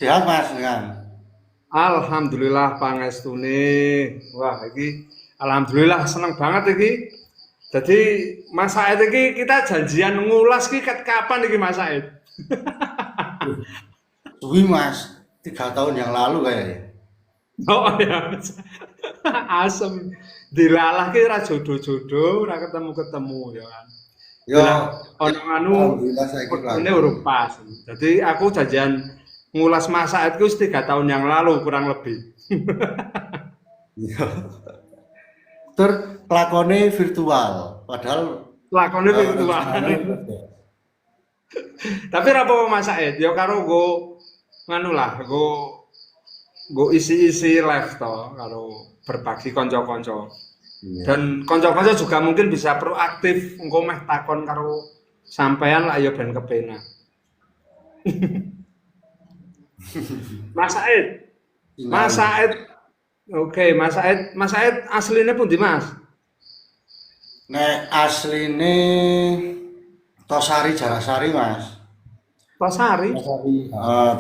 sehat Mas dengan. Alhamdulillah pangestune. Wah, iki alhamdulillah seneng banget iki. Jadi Mas Said iki kita janjian ngulas iki kapan iki Mas Said? Suwi Mas, 3 tahun yang lalu kayaknya. Oh ya. Asem. Dilalah ki ora jodoh-jodoh, ora ketemu-ketemu ya kan. Yo, Dilah ya, ono anu alhamdulillah saiki wektune pelanggan. urung pas. Jadi aku janjian ngulas Mas Said ku 3 tahun yang lalu kurang lebih. Iya. Tur lakone virtual, padahal Lakone rencananya virtual. Tapi ra apa Mas Said, ya karo nggo nganu lah, nggo isi-isi live to karo berbagi kanca-kanca. iya. Dan kanca-kanca juga mungkin bisa proaktif engko meh takon karo sampean lah ya ben kepenak. Mas Said, Mas Sinau. Said. Oke, Mas Said asline pundi Mas? Nek asline Tosari Jarasari Mas. Tosari.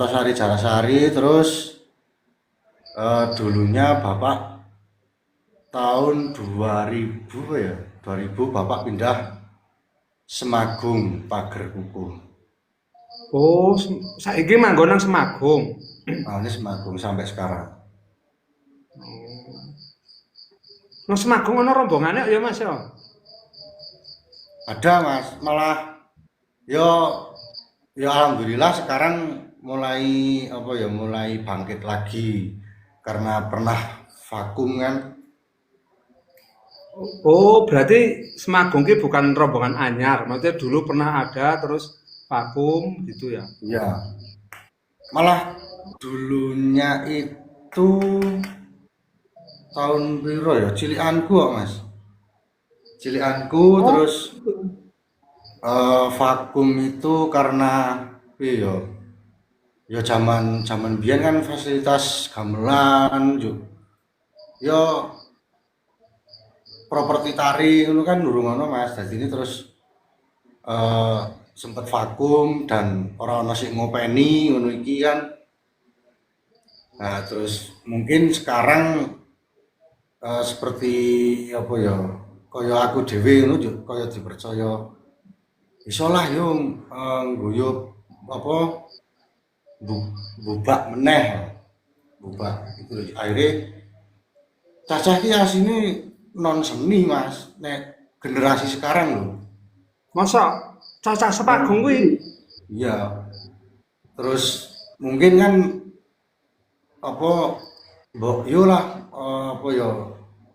Tosari Jarasari terus dulunya Bapak tahun 2000 ya. 2000 Bapak pindah Semagung Pager Kuku. Oh, saiki manggon nang Semagung. Nah, ini Semagung sampai sekarang. Nang Semagung ana rombongane ya Mas ya. Ada Mas, malah yo ya alhamdulillah sekarang mulai apa ya mulai bangkit lagi karena pernah vakum kan. Oh, berarti Semagung ki bukan rombongan anyar. Maksudnya dulu pernah ada terus vakum gitu ya. Iya, malah dulunya itu tahun piro ya cilianku kok Mas. Cilianku Oh, terus vakum itu karena piye ya zaman zaman biyen kan fasilitas gamelan yo properti tari itu kan durung ono Mas. Jadi ini terus eh sempet vakum dan orang ono sing ngopeni ngono iki kan. Nah, terus mungkin sekarang seperti apa ya kaya aku dhewe ngono kaya dipercaya iso lah yo ngguyub apa bubak meneh bubak itu akhirnya cacah ki asine non seni Mas nek generasi sekarang loh. masa cacah Semagung kuwi Iya, terus mungkin kan apa mbok yo lah apa ya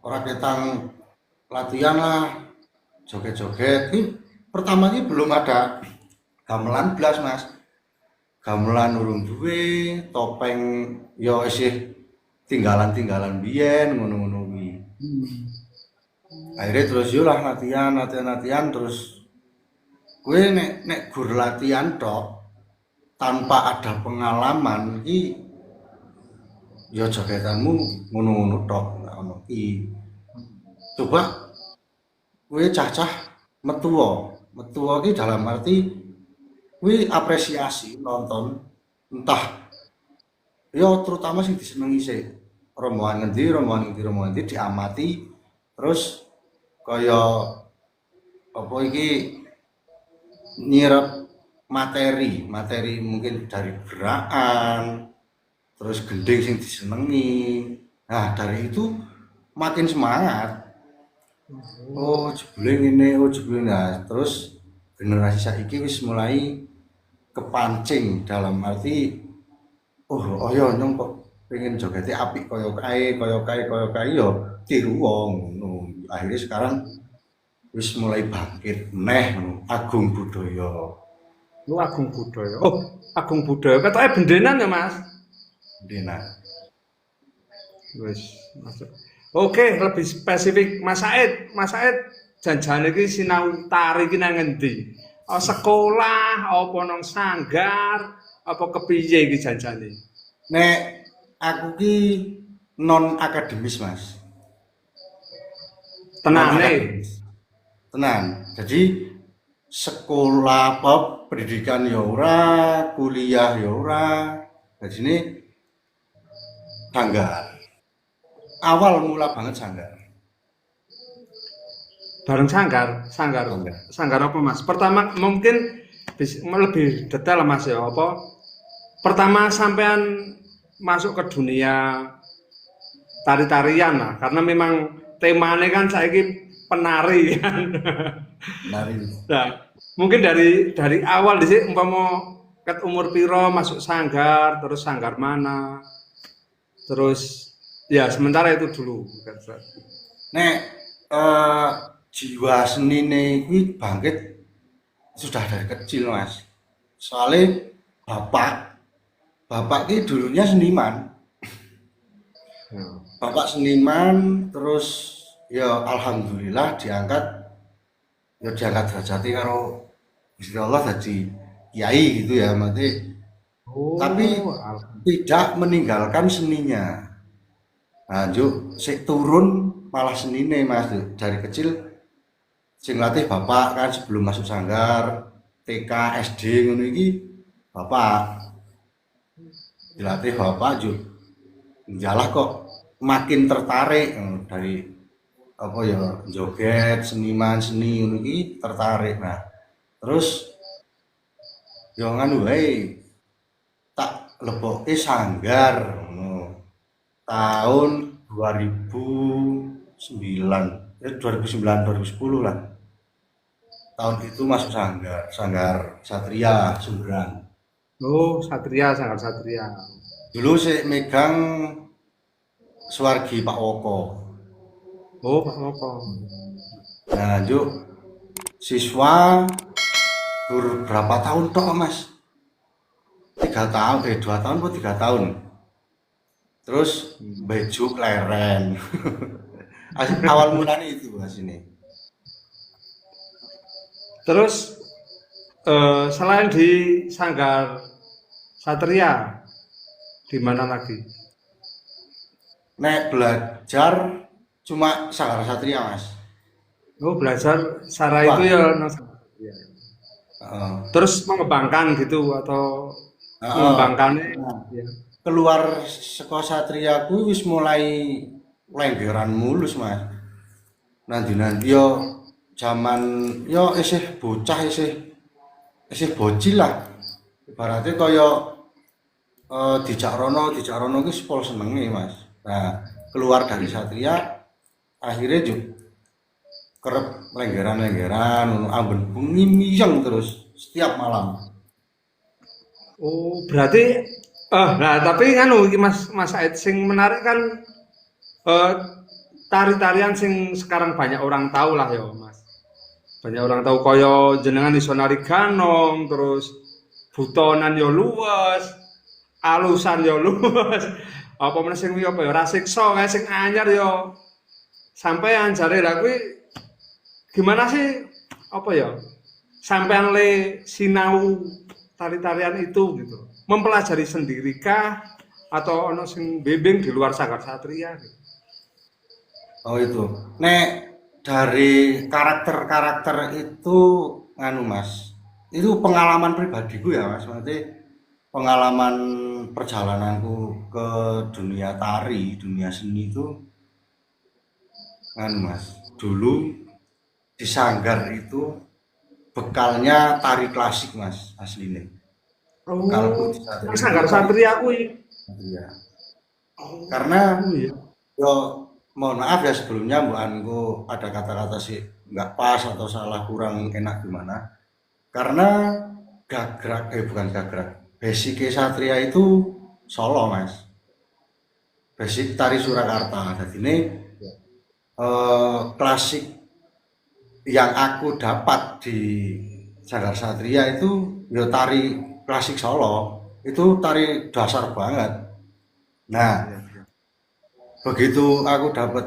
ora ketang latihan lah joget-joget ini pertama ini belum ada gamelan blas Mas. Gamelan urung duwe, topeng yo isih tinggalan-tinggalan biyen ngono-ngono kuwi. Akhirnya terus yo lah latihan terus gue nek gur latihan tok tanpa ada pengalaman iki ya jogetanmu ngono-ngono tok ngono iki. Coba gue cah-cah metuwa iki dalam arti gue apresiasi nonton entah ya terutama sing disenengi sih rombongan ngendi diamati terus kaya apa iki nyerap materi mungkin dari gerakan terus gending sing disenengi nah dari itu makin semangat oh jebule ngene oh jebule nah terus generasi saiki wis mulai kepancing dalam arti oh ayo nyong kok pengen jogete apik kaya kae yo tiru wong ngono akhirnya sekarang wis mulai bangkit meneh ngono agung budaya lu Agung Budaya. Oh, Agung Budaya ketoke bendenan ya Mas. dina. Wis, masuk. Oke, lebih spesifik Mas Said. Mas Said janjane iki sinau tari iki nang ngendi? Oh, sekolah apa nang sanggar apa kepiye iki janjane? Nek aku ki non akademis Mas, non Tenane. akademis tenan. Jadi sekolah apa pendidikan ya ora, kuliah ya ora. Jadi ini Sanggar. Awal mula banget Sanggar. Bareng Sanggar, Sanggar, Sanggar. Sanggar apa Mas? Pertama mungkin lebih detail Mas ya, apa? Pertama sampean masuk ke dunia tari-tarian lah, karena memang temanya kan saiki penari kan. Nari. Nah, mungkin dari awal di sini umpama ket umur piro masuk Sanggar, terus Sanggar mana? Terus ya sementara itu dulu. Nek jiwa senine kuwi bangkit sudah dari kecil Mas. Soalnya bapak ki dulunya seniman. Bapak seniman terus ya alhamdulillah diangkat derajatnya karo Gusti Allah dadi kiai gitu ya mati. Oh, Tapi tidak meninggalkan seninya. Nah, juk sik turun malah senine Mas dari kecil sing latih bapak kan sebelum masuk Sanggar TK SD ngono iki bapak dilatih bapak juk jalah kok makin tertarik dari apa ya joget seniman seni ngono iki tertarik. Nah terus yo nganu wae tak leboke Sanggar tahun 2009 2010 lah. Tahun itu masuk Sanggar Satria Sumberang. oh Satria, Sanggar Satria. Dulu saya megang Suwargi Pak Woko. Oh, Pak Moko. Nah, lanjut siswa berapa tahun toh Mas? 3 tahun, 2 tahun atau 3 tahun. Terus bejuk leren. Awal mulanya itu Mas ini. Terus selain di Sanggar Satria, di mana lagi? Nek belajar cuma Sanggar Satria Mas. Oh, belajar Sara Wah. itu ya nang Sanggar Satria. Heeh. Terus mengembangkan gitu atau mengembangkannya ya. Keluar sekolah Satria kuwi wis mulai lenggeran mulus Mas. Nanti yo zaman yo isih bocah isih bocil lah. Ibaratnya kaya dijak rono ki sepol senenge Mas. Nah, keluar dari Satria akhirnya juga kerep lenggeran amben bengi miyeng terus setiap malam. Oh, berarti nah tapi kan iki Mas Said sing menarik kan tari-tarian sing sekarang banyak orang tahu lah ya Mas. Banyak orang tahu kaya jenengan iso nari ganong, terus butonan yo luwes, alusan yo luwes. Apa meneh sing apa ya rasiksa kae sing anyar yo sampean jare lha kuwi gimana sih apa ya? Sampean le sinau tari-tarian itu gitu. Mempelajari sendirikah atau ono sing bimbing di luar Sanggar Satria gitu. Oh itu. Nek dari karakter-karakter itu nganu Mas. Itu pengalaman pribadiku ya Mas. Maksudnya pengalaman perjalananku ke dunia tari, dunia seni itu nganu Mas. Dulu di Sanggar itu bekalnya tari klasik Mas aslinya. Bekalku di Satria. Sanggar Satria kuwi. Iya. Karena Iya. yo mohon maaf ya sebelumnya Mbak Anko ada kata-kata sih nggak pas atau salah kurang enak gimana. Karena bukan gagrak. Basic Satria itu Solo Mas. Basic tari Surakarta. Jadi ini klasik yang aku dapat di Sanggar Satria itu ya tari klasik Solo. Itu tari dasar banget. Nah, begitu aku dapat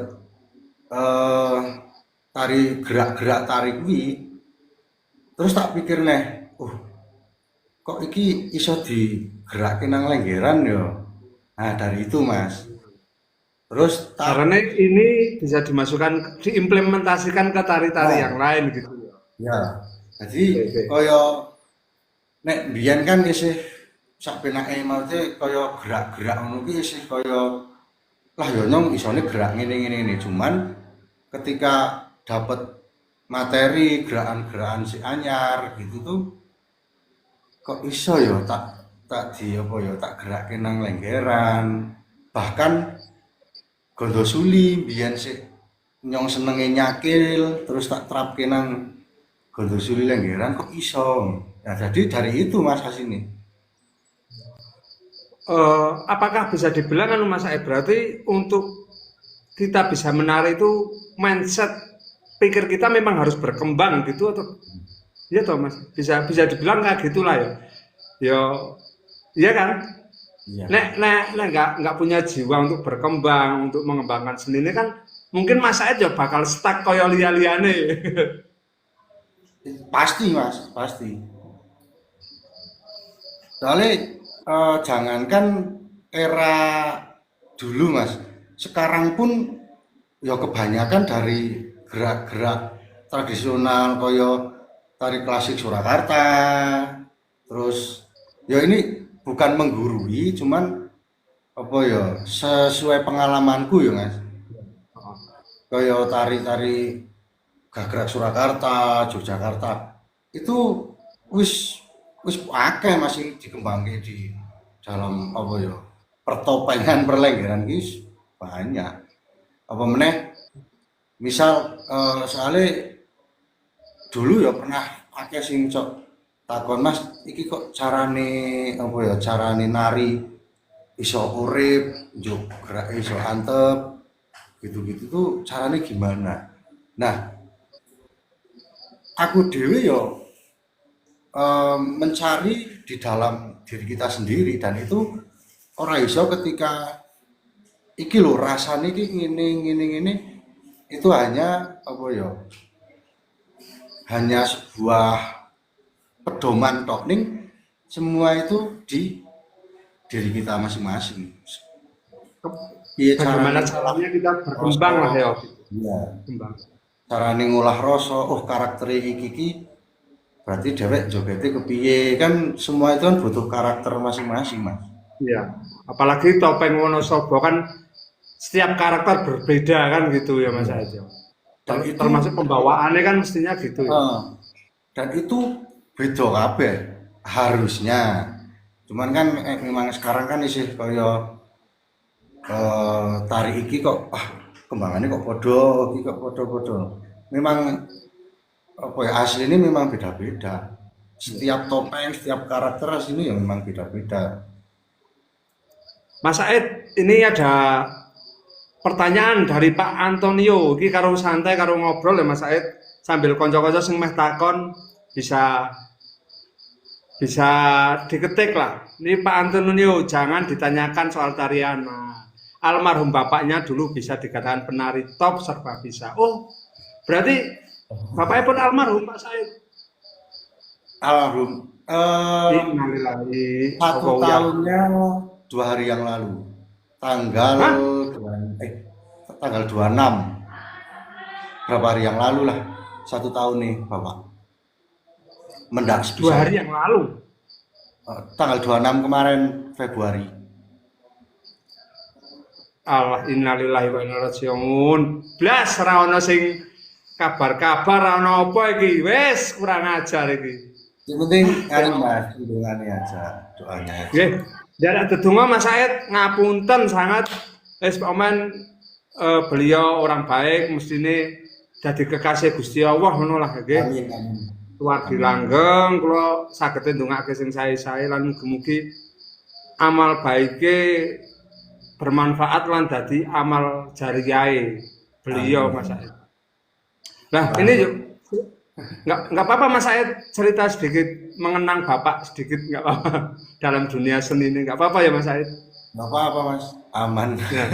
tari gerak-gerak tari kuwi terus tak pikir neh kok iki iso digerakke nang lenggeran ya. Nah, dari itu Mas. Terus Karena ini bisa dimasukkan, diimplementasikan ke tari-tari yang lain gitu ya. ya. Jadi kaya nek biyen kan isih sak penake maksudnya kaya gerak-gerak ngono ki isih kaya lah ya nyong isone gerak ngene, cuman ketika dapat materi gerakan-gerakan si anyar gitu tuh kok iso ya tak di apa ya tak gerakke nang lenggeran. Bahkan gondo suli biyen sik nyong senenge nyakil terus tak terapke nang gondo suli lenggeran kok iso. Nah, jadi dari itu Mas asine. Apakah bisa dibilang anu Mas Said, berarti untuk kita bisa menari itu mindset pikir kita memang harus berkembang gitu atau iya toh Mas? Bisa dibilang kayak gitulah ya. Ya iya kan? Iya. Nek nggak punya jiwa untuk berkembang, untuk mengembangkan seni ini kan mungkin Mas Said ya bakal stuck koyo liya-liyane. Pasti Mas, pasti. Soalnya jangankan era dulu Mas, sekarang pun ya kebanyakan dari gerak-gerak tradisional kaya tari klasik Surakarta, terus ya ini bukan menggurui, cuman apa ya sesuai pengalamanku ya Mas. Kaya tari-tari Gagrak Surakarta, Yogyakarta itu wis wis akeh masih dikembangke di dalam apa ya pertopengan perlenggeran iki banyak. Apa meneh misal soalnya dulu ya pernah akeh sing cok takon Mas iki kok carane apa ya carane nari iso urip, njuk gerak iso antep gitu-gitu tuh carane gimana. Nah, aku dewe yo mencari di dalam diri kita sendiri dan itu ora iso ketika iki lho rasane iki ngene itu hanya apa ya hanya sebuah pedoman tok ning semua itu di diri kita masing-masing. Piye Bagaimana carane caranya kita rasa berkembang lah ya. iya, Berkembang. carane ngolah rasa, oh karakter iki berarti dhewek jogete kepiye kan semua itu kan butuh karakter masing-masing, Mas. Iya. Apalagi topeng Wonosobo kan setiap karakter berbeda kan gitu ya Mas Iya. Said ya. Dan itu Termasuk pembawaannya kan mestinya gitu ya. eh, dan itu beda kabeh harusnya. Cuman kan memang sekarang kan isih kaya tari iki kok kembangannya kok padha, iki kok padha-padha. Memang apa ya asli ini memang beda-beda. Setiap topeng, setiap karakter aslinya ya memang beda-beda. Mas Said, ini ada pertanyaan dari Pak Antonio. Iki karo santai karo ngobrol ya Mas Said sambil kanca-kanca sing meh takon bisa bisa diketik lah. Ini Pak Antonio, jangan ditanyakan soal tarian. Nah, almarhum bapaknya dulu bisa dikatakan penari top serba bisa. Oh, berarti bapaknya pun almarhum Pak Said. Almarhum Innalillahi satu wa tahunnya 2 hari yang lalu. Tanggal Hah? tanggal 26. Berapa hari yang lalu lah. 1 tahun nih Bapak. Mendak 2 sebisa. hari yang lalu. Tanggal 26 kemarin Februari. Allah innalillahi wa inna ilaihi raji'un. Blas ora ana sing kabar-kabar ora ana apa iki. Wis kurang ajar iki. Yang penting anu Mas, hubungannya aja, doanya aja. Nggih. Jarak dedonga Mas Said ngapunten sangat wis paman beliau orang baik mestine dadi kekasih Gusti Allah ngono lah nggih. Amin amin. Luar langgeng kula saged ndongake sing sae-sae lan mugi-mugi amal baike bermanfaat lan dadi amal jariyahe beliau Mas Said. Nah, ini yuk nggak apa-apa Mas Said cerita sedikit mengenang Bapak sedikit nggak apa-apa dalam dunia seni ini nggak apa-apa ya Mas Said. Nggak apa-apa Mas, aman. Ya.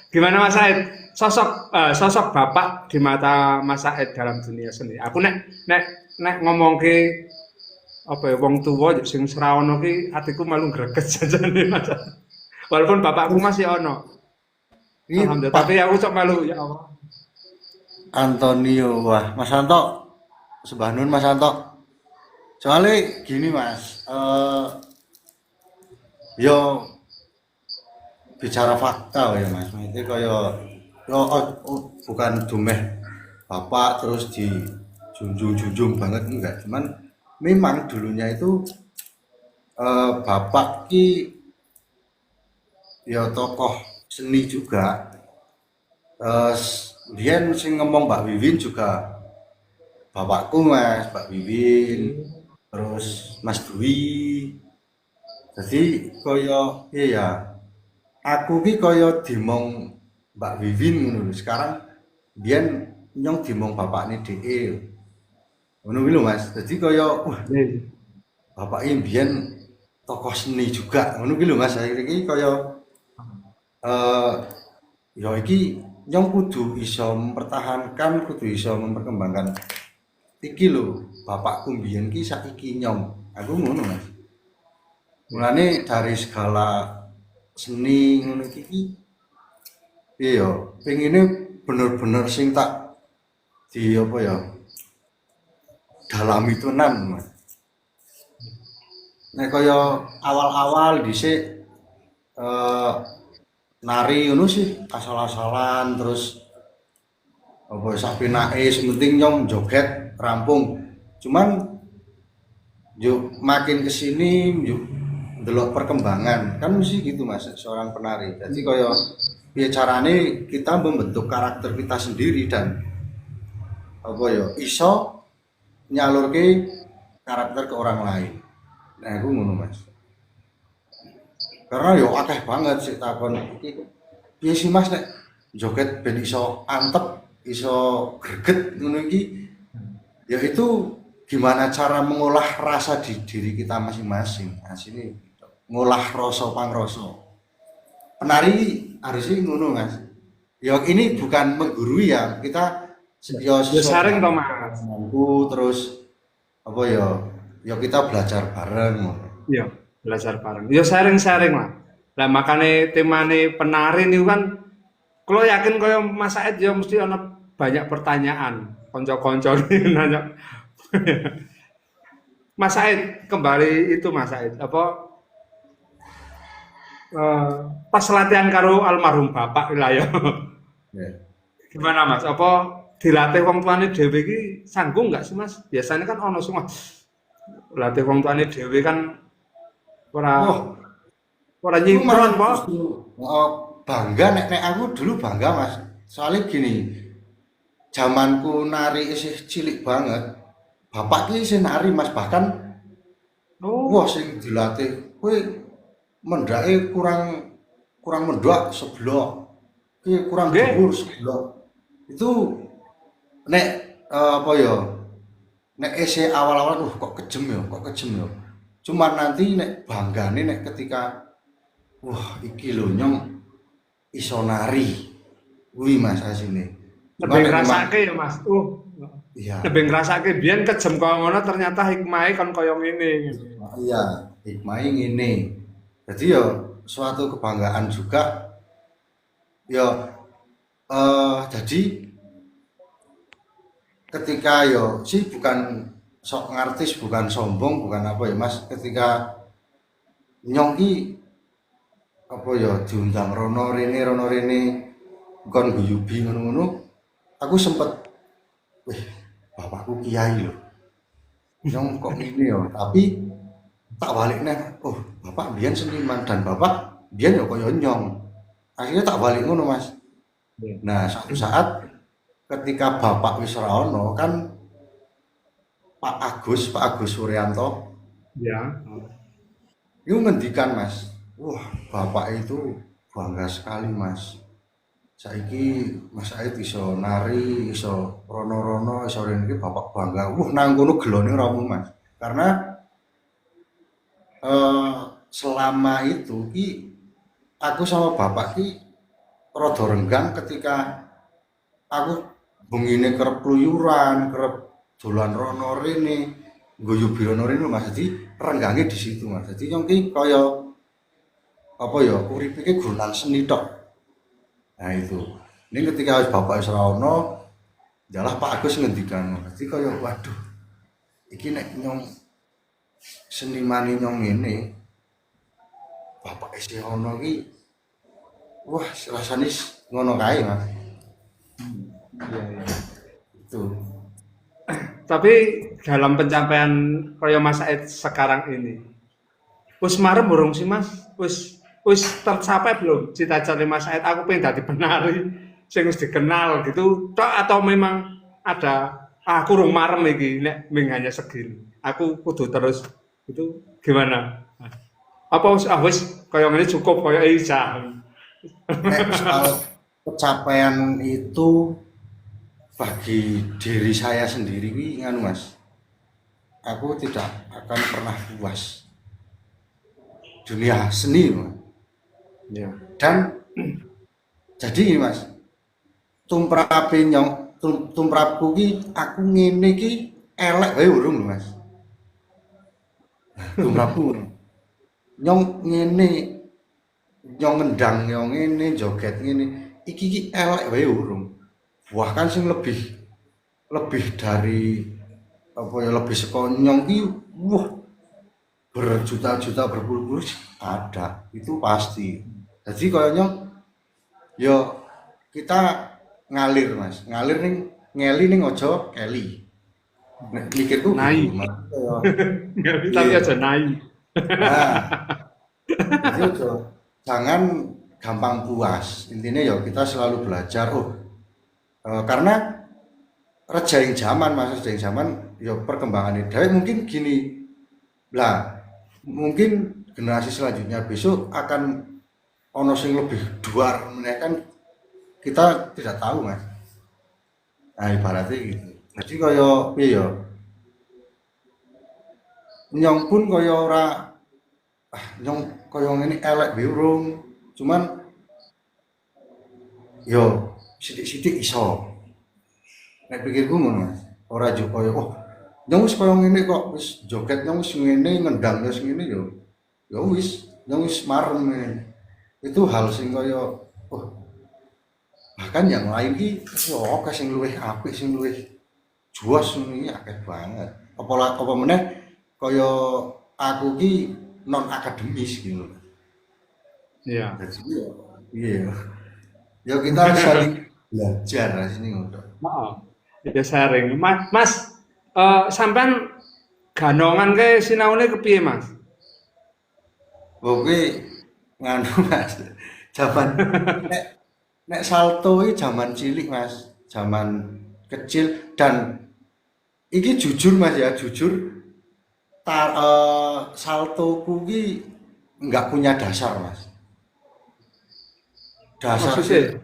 Gimana Mas Said sosok Bapak di mata Mas Said dalam dunia seni? Aku nek ngomong ke apa ya wong tua sing serawono ki atiku malu greget jajane Mas Said. Walaupun bapakku masih ono. Ini Alhamdulillah, Pak tapi aku cok malu ya Allah. Antonio, wah Mas Anto, sembah nun Mas Anto. Soalnya gini Mas, yo bicara fakta ya Mas, itu kaya yo bukan dumeh bapak terus dijunjung-junjung banget enggak, cuman memang dulunya itu bapak ki ya tokoh seni juga. Dia sing ngomong Mbak Wiwin juga bapakku Mas, Mbak Wiwin, terus Mas Dwi. Jadi kaya iya, aku ki kaya dimong Mbak Wiwin ngono lho. Sekarang biyen nyong dimong bapakne dhewe. Ngono kuwi lho Mas. Jadi kaya wah, Nggih. bapake biyen tokoh seni juga. Ngono kuwi lho Mas. Saiki iki kaya eh ya iki nyong kudu iso mempertahankan, kudu iso memperkembangkan iki lho, bapakku mbiyen ki saiki nyong. Aku ngono Mas. Mulane dari segala seni ngono iki iya pengine bener-bener sing tak di apa ya dalami tenan Mas. Nek kaya awal-awal dhisik eh nari ngono sih asal-asalan terus apa sak penake sementing nyong joget rampung. Cuman yuk makin kesini yuk delok perkembangan kan mesti gitu Mas seorang penari. Jadi kaya piye carane kita membentuk karakter kita sendiri dan apa ya iso nyalurke karakter ke orang lain. Nah, aku ngono Mas. Karena yo akeh banget sih takon iki piye sih Mas nek joget ben iso antep, iso greget ngono iki. Ya itu gimana cara mengolah rasa di diri kita masing-masing. Nah, sini ngolah rasa pangrasa. Penari harusnya ngono Mas. Ya ini bukan menggurui ya, kita ya Ya sharing toh Mas. mampu terus apa ya? Ya kita belajar bareng. Iya, belajar bareng. Ya sharing-sharing lah. Lah makane temane penari niku kan kalau yakin kaya Mas Said ya mesti ana banyak pertanyaan. Kanca-kanca nanya. Mas Said kembali itu Mas Said apa pas latihan karo almarhum bapak lah ya. Ya. Gimana Mas? Apa dilatih wong tuane dhewe iki sanggung nggak sih Mas? Biasanya kan ono semua latih wong tuane dhewe kan ora Wah, ora aku malah nyinkron po. justru bangga nek aku dulu bangga Mas. Soalnya gini, zamanku nari isih cilik banget. Bapak ki isih nari Mas bahkan wah Oh, sing dilatih kowe mendake kurang kurang mendak seblok. Ki kurang nggih. dhuwur seblok. Itu nek apa ya? Nek isih awal-awal kok kejem ya, kok kejem ya. Cuman nanti nek banggane nek ketika wah iki lho nyong iso nari. Kuwi Mas asine. Cuman Lebih nek memang ngrasake ya Mas. iya, Lebih ngrasake biyen kejem kaya ngono ternyata hikmahe kon kaya ngene. iya, hikmahe ngene. Jadi ya suatu kebanggaan juga ya jadi ketika yo sih bukan sok ngartis, bukan sombong, bukan apa ya Mas, ketika nyong ki apa ya diundang rono rene kon guyubi ngono-ngono, aku sempet wih, bapakku kiai lho. Nyong kok ngene ya, tapi tak balik neh, oh bapak biyen seniman dan bapak biyen ya kaya nyong. Akhirnya tak balik ngono Mas. Nah, suatu saat ketika bapak wis ora ono kan Pak Agus Suryanto Ya. itu ngendikan Mas, wah bapak itu bangga sekali Mas. Saiki Mas Said iso nari, iso rono-rono, iso rene iki bapak bangga. Wah nang kono gelone ora mung Mas. Karena eh, selama itu ki aku sama bapak ki rada renggang ketika aku bengine kerep kluyuran, kerep dolan rono rene, guyubi rono rene Mas. Jadi renggange di situ Mas. Jadi nyong ki kaya apa ya, uripe ki guru nang seni tok. Nah itu. Ini ketika bapak wis ora ono, jalah Pak Agus ngendikan. Jadi kaya waduh, iki nek nyong seniman nyong ini bapak isi ono ki wah rasanya ngono kae mas Iya, iya. itu Tapi dalam pencapaian kaya Mas Said sekarang ini, wis marem burung sih Mas? Wis tercapai belum cita-cita Mas Said? Aku pengen dadi penari sing wis dikenal gitu. Tok atau memang ada aku rung marem iki nek ming hanya segini. Aku kudu terus itu gimana? Apa wis kaya ngene cukup kaya Ica. nek soal pencapaian itu bagi diri saya sendiri wi nganu mas aku tidak akan pernah puas dunia seni Mas. Ya. Dan jadi ini mas tumrape nyong tumrapku ki aku ngene ki elek wae urung lho mas tumrapku nyong ngene nyong ngendang nyong ngene joget ngene iki ki elek wae urung bahkan sing lebih lebih dari apa ya lebih sekonyong ki wah berjuta-juta berpuluh-puluh ada itu pasti jadi kayaknya ya kita ngalir mas ngalir ning ngeli ning ojo keli nek mikirku Nai. gitu mas Tapi iya aja nai. nah jadi ojo jangan gampang puas intinya ya kita selalu belajar karena rejaing zaman mas rejaing zaman ya perkembangannya dari mungkin gini lah mungkin generasi selanjutnya besok akan ono sing lebih duar meneh kan kita tidak tahu mas nah ibaratnya gitu jadi kaya piye ya nyong pun kaya ora nyong kaya ngene elek biurung cuman yo sithik-sithik iso nek pikirku ngono mas ora jo kaya nyong wis kaya ngene kok wis joget nyong wis ngene ngendang wis ngene yo ya wis nyong wis marem ngene itu hal sing kaya bahkan yang lain ki oke sing luwih apik sing luwih juas ini akeh banget apa meneh kaya aku ki non akademis gitu Iya. jadi ya iya ya kita saling belajar lah sini ngono Heeh. Ya sharing. Mas, sampean ganongan ke sinaune kepiye, Mas? oke nganu mas zaman nek nek salto iki zaman cilik mas zaman kecil dan iki jujur mas ya jujur saltoku ki nggak punya dasar mas dasar sih Maksudnya?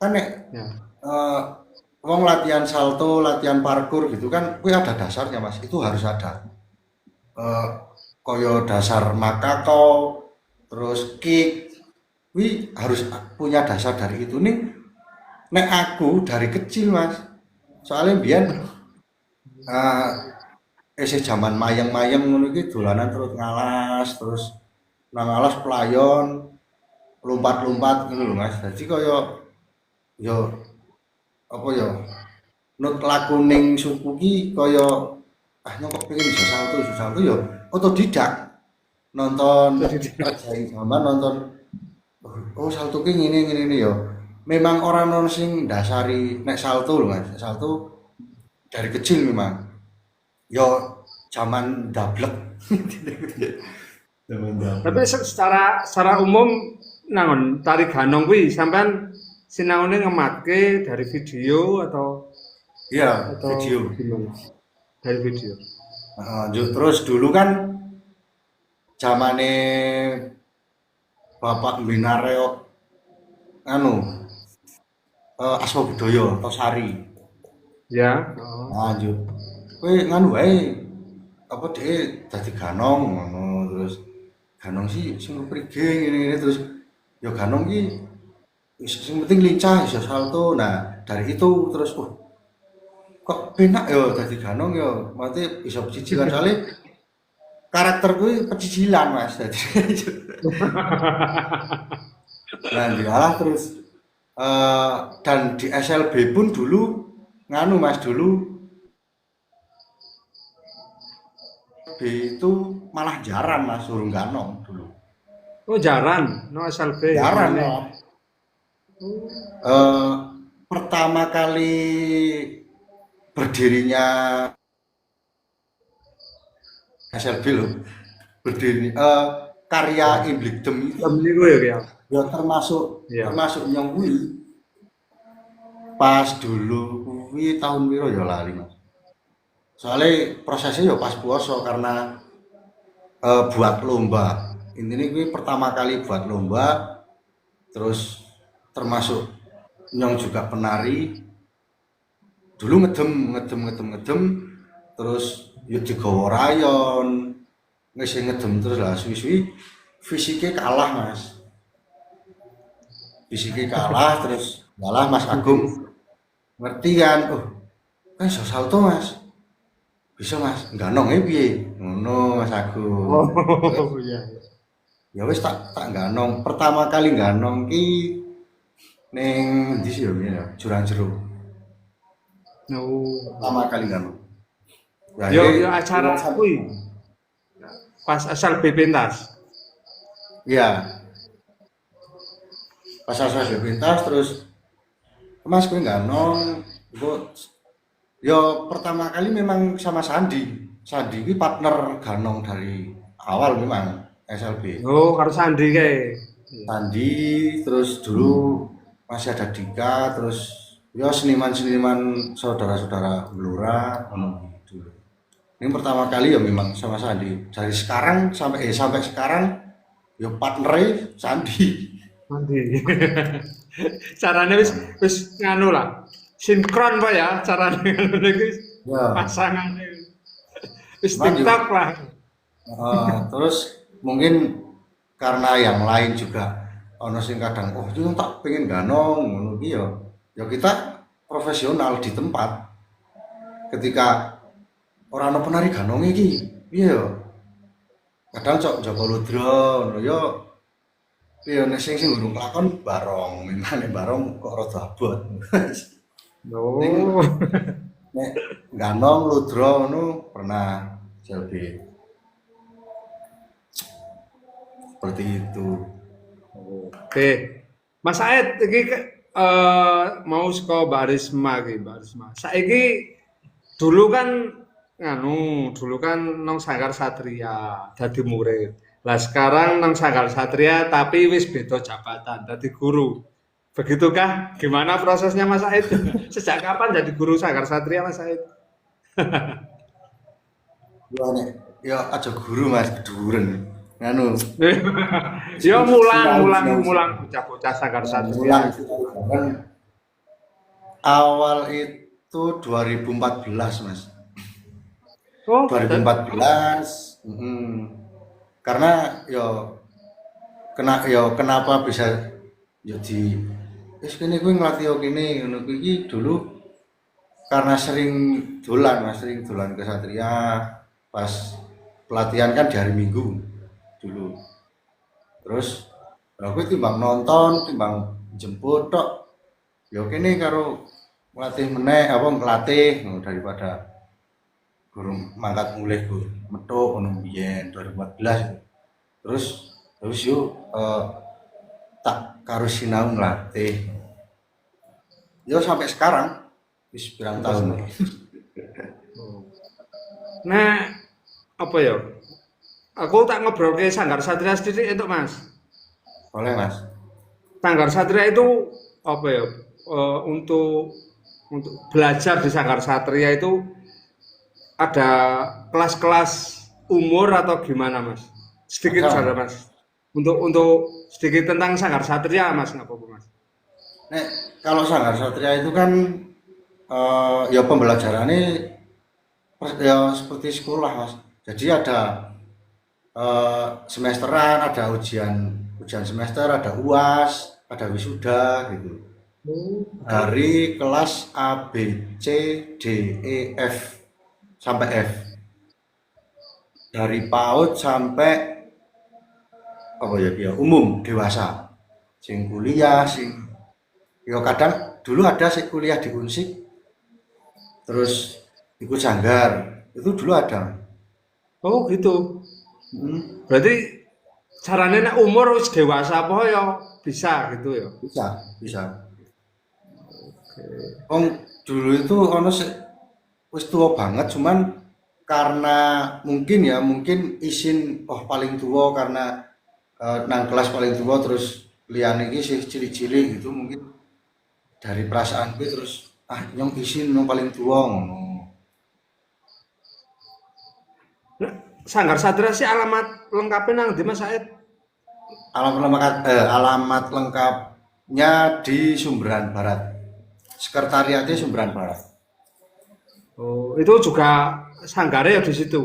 kan nek Ya. eh, wong latihan salto latihan parkur gitu kan kuwi ada dasarnya mas itu harus ada eh, koyo dasar makako terus kick kuwi harus punya dasar dari itu nih nek aku dari kecil mas soalnya biar isih zaman mayang-mayang ngono iki dolanan terus ngalas terus nang alas pelayon lompat-lompat ngono lho Mas. Dadi kaya ya apa ya nut laku ning suku ki kaya nyong kok pengen iso salto ya otodidak nonton Rajaing Zaman nonton salto ki ngene ya. Memang orang non sing dasari nek salto lho Mas. Salto dari kecil memang. Yo zaman dablek. Zaman Tapi dablek. secara umum nangon tari ganong kuwi sampean sinaune ngematke dari video Iya, atau video. gimana? Dari video. Terus dulu kan zamane Bapak Mbina Reok anu Asma Budaya Tosari. Ya. Oh. Lanjut. Kowe nganu wae apa dhek dadi ganong ngono terus ganong sih sing prige ngene-ngene terus ya ganong ki sing penting lincah iso salto. Nah, dari itu terus kok penak ya dadi ganong ya mate iso pecicilan soalnya karakter kuwi pecicilan Mas dadi nah dialah terus dan di SLB pun dulu nganu Mas dulu SLB itu malah jarang mas, suruh ganong dulu. Oh jaran, no SLB. Jarang Ini. malah. Eh, pertama kali berdirinya SLB loh, berdiri karya Ibligdem itu Jam niku ya. ya termasuk Iya. termasuk yang kuwi pas dulu kuwi tahun piro ya lali mas. Soalnya prosesnya ya pas puasa karena buat lomba. Intinya kuwi pertama kali buat lomba, terus termasuk yang juga penari. Dulu ngedem, terus ya digawa rayon, ngisi ngedem terus lah suwi-suwi fisiknya kalah mas. Fisiknya kalah terus kalah Mas Agung ngerti kan, oh kan iso salto mas, bisa mas, ganongnya piye, ngono Mas Agung. Oh iya. Ya wis tak ganong, pertama kali ganong ki ning ndi sih ya, Jurang Jeruk, Oh. pertama kali ganong. Ya Yo acara kuwi pas SLB pentas. iya, pas asal pintas terus mas kuwi ganong, yo pertama kali memang sama Sandi. Sandi ini partner ganong dari awal memang SLB. Oh, karo Sandi kae. Sandi terus dulu masih ada Dika terus yo seniman-seniman saudara-saudara Blora ngono dulu. Ini pertama kali ya memang sama Sandi. Dari sekarang sampai sekarang yo partnernya Sandi. Sandi. Carane wis nganu lah. Sinkron Pak ya carane ngono iki. Ya. Pasangan wis Lanjut. TikTok lah. Terus mungkin karena yang lain juga ono sing kadang oh itu tak pengen ganong ngono ki ya kita profesional di tempat ketika orang ono penari ganong iki piye yo kadang cok Joko Ludro ngono yo piye nek sing urung kelakon barong memane barong kok rada abot Oh. nek ganong Ludro ngono pernah jadi seperti itu. Oke. Mas Said iki mau saka Mbak Risma iki, Mbak Risma. Saiki dulu kan dulu kan nang Sanggar Satria dadi murid. Lah sekarang nang Sanggar Satria tapi wis beda jabatan dadi guru. Begitukah? Gimana prosesnya Mas Said? Sejak kapan jadi guru Sanggar Satria Mas Said? Ya aja guru mas keduren nganu Ya mulang bocah-bocah Sanggar Satria. awal itu 2014 mas Oh, 2014 karena kenapa bisa jadi wis kene kuwi nglatih kene ngono kuwi dulu karena sering dolan mas sering dolan ke Satria pas pelatihan kan di hari Minggu dulu terus aku timbang nonton timbang jemput tok ya kene karo ngelatih meneh apa ngelatih daripada guru mangkat mulih ku metu ngono biyen 2014 terus yo tak karo sinau ngelatih yo sampai sekarang wis pirang tahun nah apa ya? Aku tak ngobrol ke Sanggar Satria sedikit itu Mas. boleh mas Sanggar Satria itu apa ya? Untuk belajar di Sanggar Satria itu ada kelas-kelas umur atau gimana Mas? Sedikit Ada. saja Mas. Untuk sedikit tentang Sanggar Satria Mas, nggak apa-apa Mas. Nek kalau Sanggar Satria itu kan ya pembelajarannya ya seperti sekolah mas. Jadi ada semesteran, ada ujian semester, ada UAS, ada wisuda gitu. Dari kelas A, B, C, D, E, F sampai F. Dari PAUD sampai apa ya umum dewasa. Sing kuliah, sing ya kadang dulu ada sing kuliah di Unsik, terus ikut sanggar itu dulu ada. Oh gitu. Hmm, Berarti carane nek umur wis dewasa apa ya bisa gitu ya. bisa, bisa. Oke. Wong dulu itu ono sih wis tua banget, cuman karena mungkin ya, mungkin isin oh paling tua karena nang kelas paling tua terus liyane iki sih cilik-cilik gitu mungkin dari perasaan gue terus nyong isin nyong paling tua ngono. Nah, Sanggar Satria sih alamat lengkapnya nang ndi Mas Said? Alamat lengkapnya di Sumberan Barat. Sekretariatnya Sumberan Barat. Oh, itu juga sanggarnya ya di situ,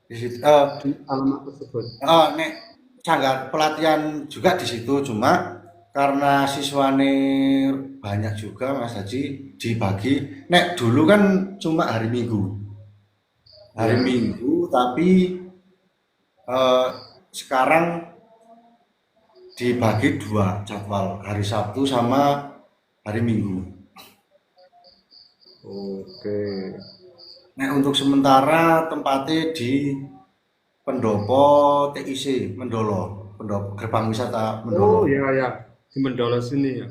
Di situ, di alamat tersebut. nek sanggar pelatihan juga di situ, cuma karena siswane banyak juga Mas Haji dibagi. Nek dulu kan cuma hari Minggu. Hari Ya. Minggu, tapi eh, sekarang dibagi dua jadwal, hari Sabtu sama hari Minggu. Oke. Nek untuk sementara tempatnya di Pendopo TIC Mendolo, Pendopo Gerbang Wisata Oh Mendolo. ya ya, di Mendolos sini ya.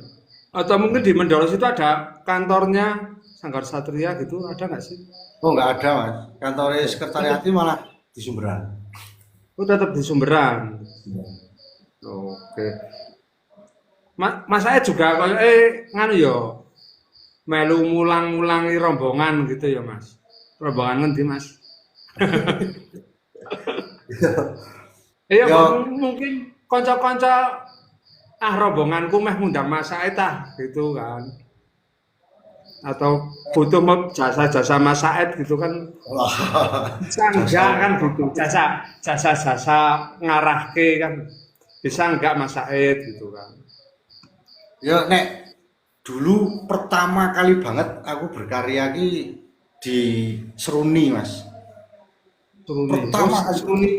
Atau mungkin di Mendolos itu ada kantornya Sanggar Satria gitu, ada nggak sih? Oh nggak ada mas, kantornya sekretariatnya malah di Sumberan. Oh tetap di Sumberan. Oke. Mas saya juga kalau nganu yo melu mulang-mulangi rombongan gitu ya Mas. Rombongan nanti Mas. Iya Yo, kok mungkin konco-konco rombonganku meh ngundang Mas Said gitu kan. Atau butuh jasa-jasa Mas Said gitu kan. wah, Bisa jasa. enggak kan gitu. Jasa-jasa ngarahke kan. Bisa enggak Mas Said gitu kan. Yo nek dulu pertama kali banget aku berkarya ki di Seruni mas. Seruni. Oh, Pertama kali Seruni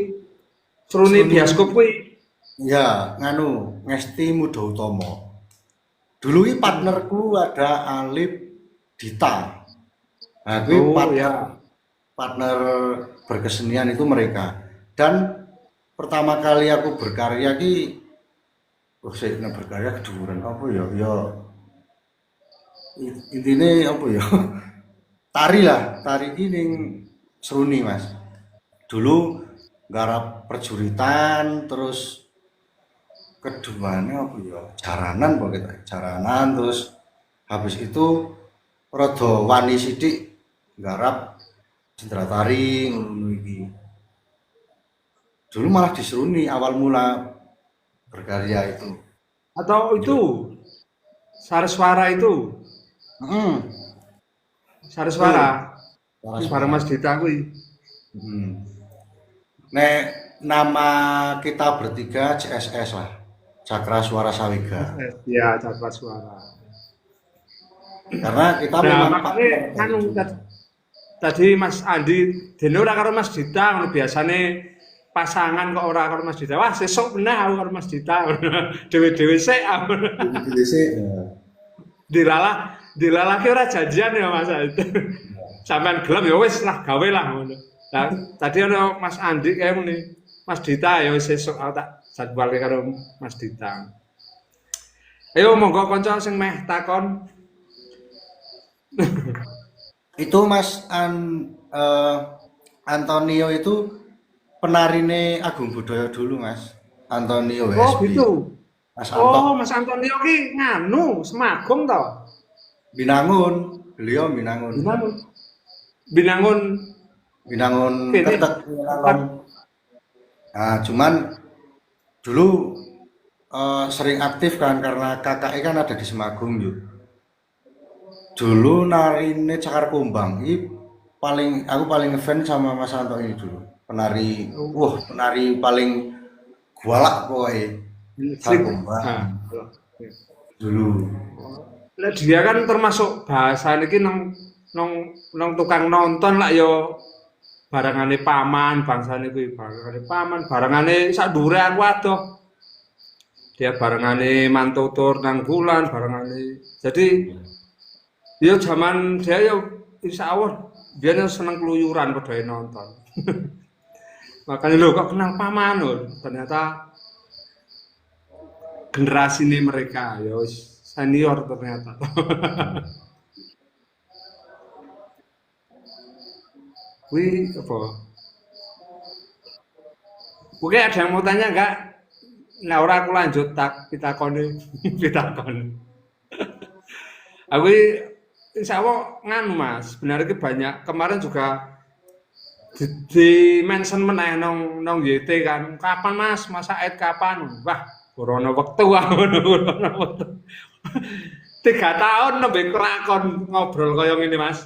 Seruni bioskop kuwi. ya nganu Ngesti Muda Utomo. Dulu ini partnerku ada Alip Dita. Nah, gue Oh partner ya. partner berkesenian itu mereka. Dan pertama kali aku berkarya ki, oh saya berkarya keduren apa ya? Ya intinya apa ya? Tari lah, tari ini Seruni mas. Dulu garap perjuritan, terus keduanya apa ya? Jaranan pokoknya jaranan, terus habis itu rada wani sithik garap cendera tari ngono iki. Dulu malah diseruni awal mula berkarya itu. Atau itu Saraswara itu. Heeh, Saraswara. betul. Suara Bareng suara. Mas Dita kuwi. Hmm. Nek nama kita bertiga CSS lah. Cakra Suara Sawiga. Iya, Saraswara. Karena kita Nah, memang makanya partner dari kan dulu. tadi Mas Andi dene ora karo Mas Dita ngono biasane pasangan kok ora karo Mas Dita. Wah, sesuk meneh aku karo Mas Dita. Dewe-dewe sik. Di DC, ya. Dilalah ki ora janjian ya Mas itu. Sampean gelem ya wis lah gawe lah ngono. Nah, tadi ada Mas Andi kayak ngene. Mas Dita ya wis sesuk aku tak jadwalke karo Mas Dita. Ayo monggo kanca sing meh takon. Itu eh, Antonio itu penarine Agung Budaya dulu Mas. Antonio Oh WSB. gitu. Mas Oh, Anto Mas Antonio ki nganu Semagum to. Binangun. Beliau Binangun. Binangun. Binangun Binangun kene. Ketek Apa? Winalong. Nah, cuman dulu sering aktif kan karena kakaknya kan ada di Semagum yuk. Dulu narine Cakar Kumbang. Ini aku paling ngefans sama Mas Anto ini dulu. Penari, wah penari paling gualak pokoknya. Cakar Sing. Kumbang Nah. dulu. Lah dia kan termasuk bahasa niki nang nang nang tukang nonton lah yo barangane paman bangsane kuwi barangane paman barangane sak dhuwure aku adoh. Dia barangane mantutur nang bulan barangane. Jadi yo zaman dia yo insya Allah dia seneng keluyuran padha nonton. Makanya lo kok kenal paman lho. Ternyata generasi ini mereka ya senior ternyata. Wih apa? Oke, ada yang mau tanya enggak? Nah, ora aku lanjut tak pitakone pitakon. Aku insya Allah nganu Mas, sebenarnya banyak kemarin juga di mention meneh nong YT kan, kapan Mas Said kapan? Wah, ora waktu ora wektu. 3 tahun nembe kelakon ngobrol kaya ngene Mas.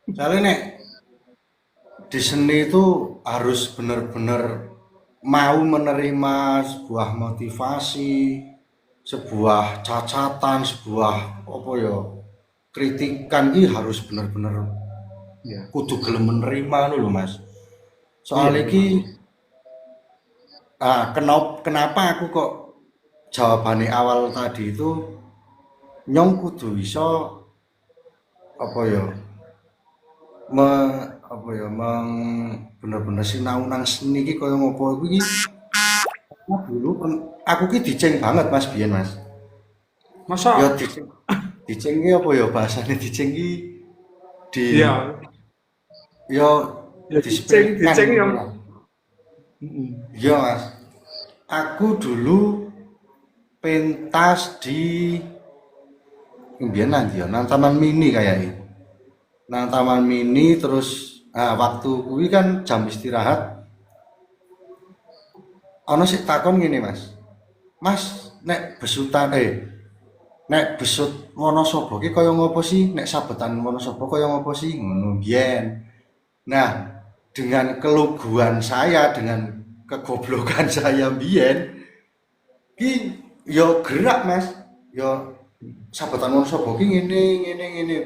Iya. Soalnya nek di seni itu harus benar-benar mau menerima sebuah motivasi, sebuah cacatan, sebuah apa ya kritikan ini harus benar-benar Iya. kudu gelem menerima lho Mas. Iya Soalnya memang. iki kenapa aku kok jawabannya awal tadi itu nyong kudu iso apa ya me apa ya meng bener-bener sinau nang seni iki kaya ngopo iki dulu aku ki diceng banget Mas biyen Mas. Ya Masa diceng diceng ki apa ya bahasane diceng ki di iya, ya ya diceng disepelekan diceng ngono yang lah. mm, Iya Mas. Aku dulu pentas di mbiyen nang ndi ya nang Taman Mini kayaknya. Nang Taman Mini terus waktu kuwi kan jam istirahat ana sik takon ngene Mas. Mas, nek besutan nek besut Wonosobo ki kaya ngopo sih? Nek sabetan Wonosobo kaya ngopo sih? Ngono biyen. Nah, dengan keluguan saya, dengan kegoblokan saya biyen, ki yo gerak Mas. Yo sabetan Wonosobo ki ngene ngene ngene.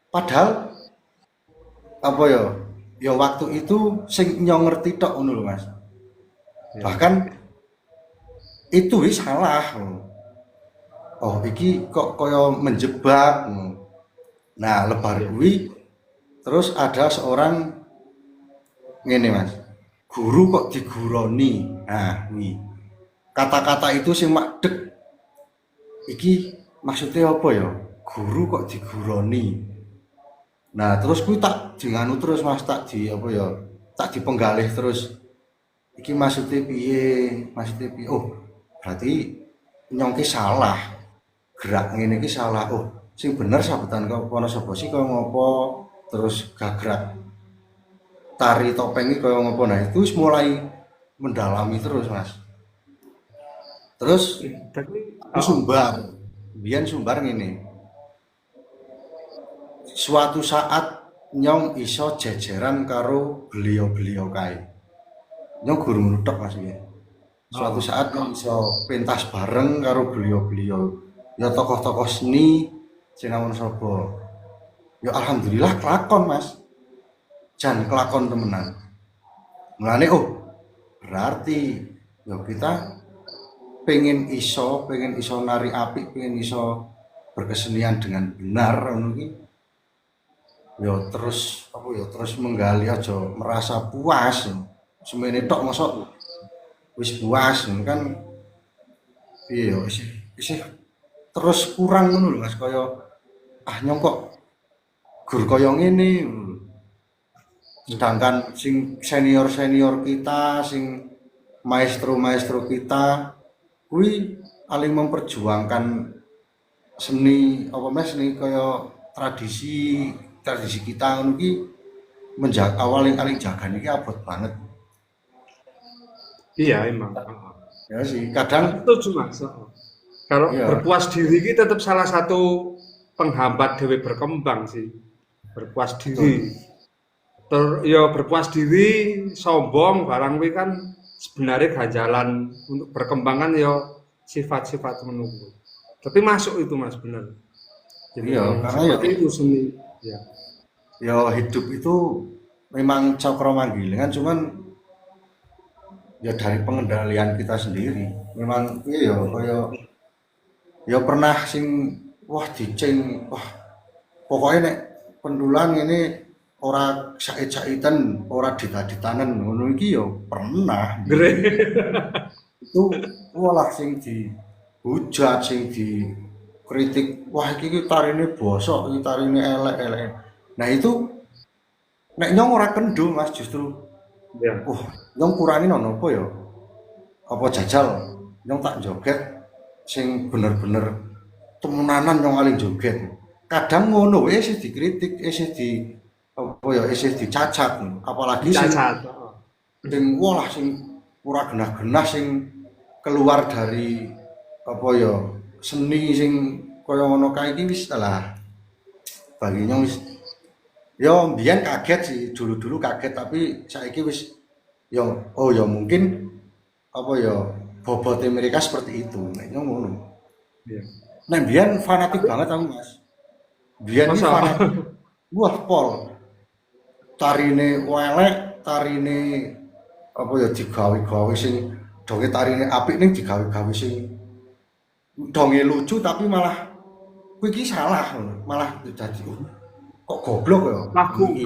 Padahal apa ya? Ya waktu itu sing nyong ngerti tok ngono lho Mas. ya. Bahkan itu wis salah. Oh, iki kok kaya menjebak. Nah, lebar Iya. kuwi terus ada seorang ngene Mas. Guru kok diguroni. Nah, kuwi. Kata-kata itu sing makdek iki maksudnya apa ya? Guru kok diguroni. Nah, terus kuwi tak dinganu terus Mas, tak di apa ya? Tak dipenggalih terus. Iki maksudnya piye? Maksudnya piye? Oh, berarti nyongki salah. Gerak ngene iki salah. Oh, sing bener sabetan kok Wonosobo sih kaya ngopo? Terus gagrak tari topeng iki kaya ngopo? Nah, itu wis mulai mendalami terus, Mas. Terus Tapi aku sumbar. Biyen sumbar ngene. Suatu saat nyong iso jejeran karo beliau-beliau kae. Nyong guru nuthuk Mas biyen. Suatu oh, saat nyong iso pentas bareng karo beliau-beliau. Ya tokoh-tokoh seni sing nang Wonosobo. Ya alhamdulillah kelakon Mas. Jan kelakon temenan. Mulane oh berarti ya kita pengen iso nari apik, pengen iso berkesenian dengan benar ngono iki. Ya terus apa ya terus menggali aja merasa puas. Semene tok mosok wis puas ngono kan piye ya isih terus kurang ngono lho Mas kaya nyong kok gur kaya ngene. Sedangkan sing senior-senior kita, sing maestro-maestro kita, kuwi paling memperjuangkan seni apa mas seni kaya tradisi tradisi kita ngono ki menjaga awaling aling jaga niki abot banget. iya emang. Ya sih, Aku kadang setuju Mas. Kalau ya berpuas diri itu tetap salah satu penghambat dewe berkembang sih. Berpuas betul. diri. Ya berpuas diri, sombong, barang kuwi kan sebenarnya gak jalan untuk berkembang kan ya sifat-sifat menunggu. Tapi masuk itu Mas bener. Jadi Iya, memang karena ya seperti itu seni. Ya. ya hidup itu memang cokro manggilingan cuman ya dari pengendalian kita sendiri. Memang iya ya kaya ya pernah sing wah diceng wah pokoknya nek pendulan ini ora sait-saitan, ora ditaditanen ngono iki ya pernah. Gre. Itu walah sing dihujat, sing dikritik, wah iki tarine bosok, iki tarine elek-elek. Nah itu nek nyong ora kendho Mas justru. Ya. Nyong kurangin ono apa ya? Apa jajal nyong tak joget sing bener-bener temenanan nyong kali joget. Kadang ngono isih dikritik, isih di apa ya isih dicacat, apalagi Cacat. sing walah sing ora genah-genah sing keluar dari apa ya seni sing kaya ngono kae iki wis lah baginya wis ya mbiyen kaget sih dulu-dulu kaget tapi saiki wis ya oh ya mungkin apa ya bobote mereka seperti itu nek ngono. Iya. Nek mbiyen fanatik banget aku Mas. Mbiyen iki Masa? fanatik. Wah pol. Tarine elek, tarine apa ya digawe-gawe sing donge tarine apik ning digawe-gawe sing donge lucu tapi malah kuwi iki salah ngono. Malah dadi kok goblok ya. Lagu. Iki.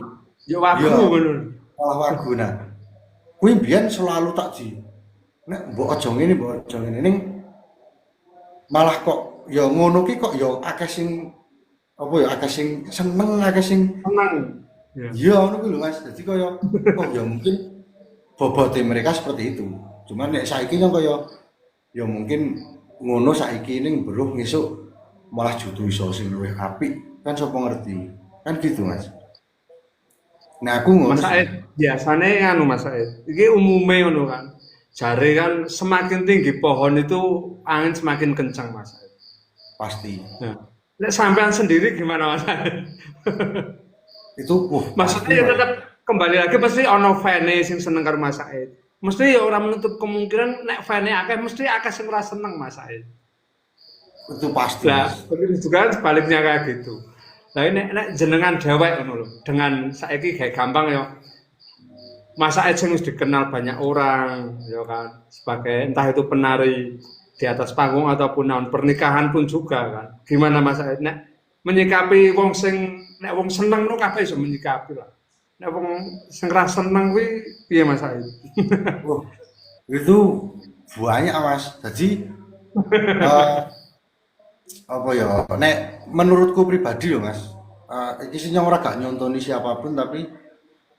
Ya wagu Iya. ngono. Malah wagu nah. Kuwi mbiyen selalu tak nek mbok aja ngene mbok aja ngene ning malah kok ya ngono ki kok ya akeh sing apa ya akeh sing seneng akeh sing Senang. Ya. iya ngono kuwi lho Mas. Dadi kaya kok ya mungkin bobote mereka seperti itu. Cuman nek saiki kan kaya ya mungkin ngono saiki ning beruh ngesuk malah jutu iso sing luwih apik. Kan sapa ngerti. Kan gitu Mas. Nah aku ngono Mas Said, biasane anu Mas Said. Iki umume ngono kan. Jare kan semakin tinggi pohon itu angin semakin kencang Mas Said. pasti. Nah, nek sampean sendiri gimana Mas Said? Itu Maksudnya ya tetap kembali lagi pasti ono fane sing seneng karo Mas Said. Mesti ya orang menutup kemungkinan nek fane akeh mesti akeh sing ora seneng Mas Said. itu pasti. Lah, Mas. begitu juga sebaliknya kayak gitu. Nah ini nek jenengan dewek ngono lho. Dengan saiki kayak gampang ya. Mas Said sing wis dikenal banyak orang, ya kan, sebagai entah itu penari di atas panggung ataupun naon pernikahan pun juga kan. Gimana Mas Said nek menyikapi wong sing nek wong seneng no kabeh iso menyikapi lah. Nek wong sing ra seneng kuwi piye Mas Said? Wah, itu banyak Mas. Jadi eh, apa ya? Nek menurutku pribadi loh Mas. Iki sih ora gak nyontoni siapapun tapi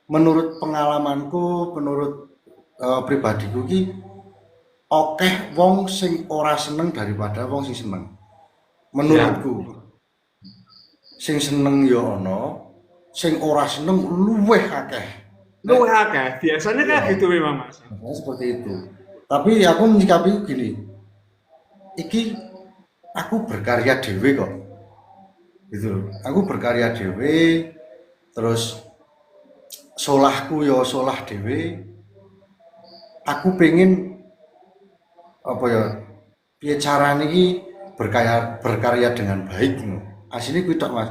menurut pengalamanku, menurut pribadiku ki akeh wong sing ora seneng daripada wong sing seneng. Menurutku. Sing seneng ya ana, sing ora seneng luweh akeh. Lu akeh, biasanya kayak Iya. gitu memang Mas. Nah, seperti itu. Tapi aku menyikapi gini, iki aku berkarya dhewe kok. Gitu loh. Aku berkarya dhewe, terus solahku ya solah dhewe. Aku pengen apa ya? Piye carane iki berkarya dengan baik ngono. Asline kuwi tok Mas.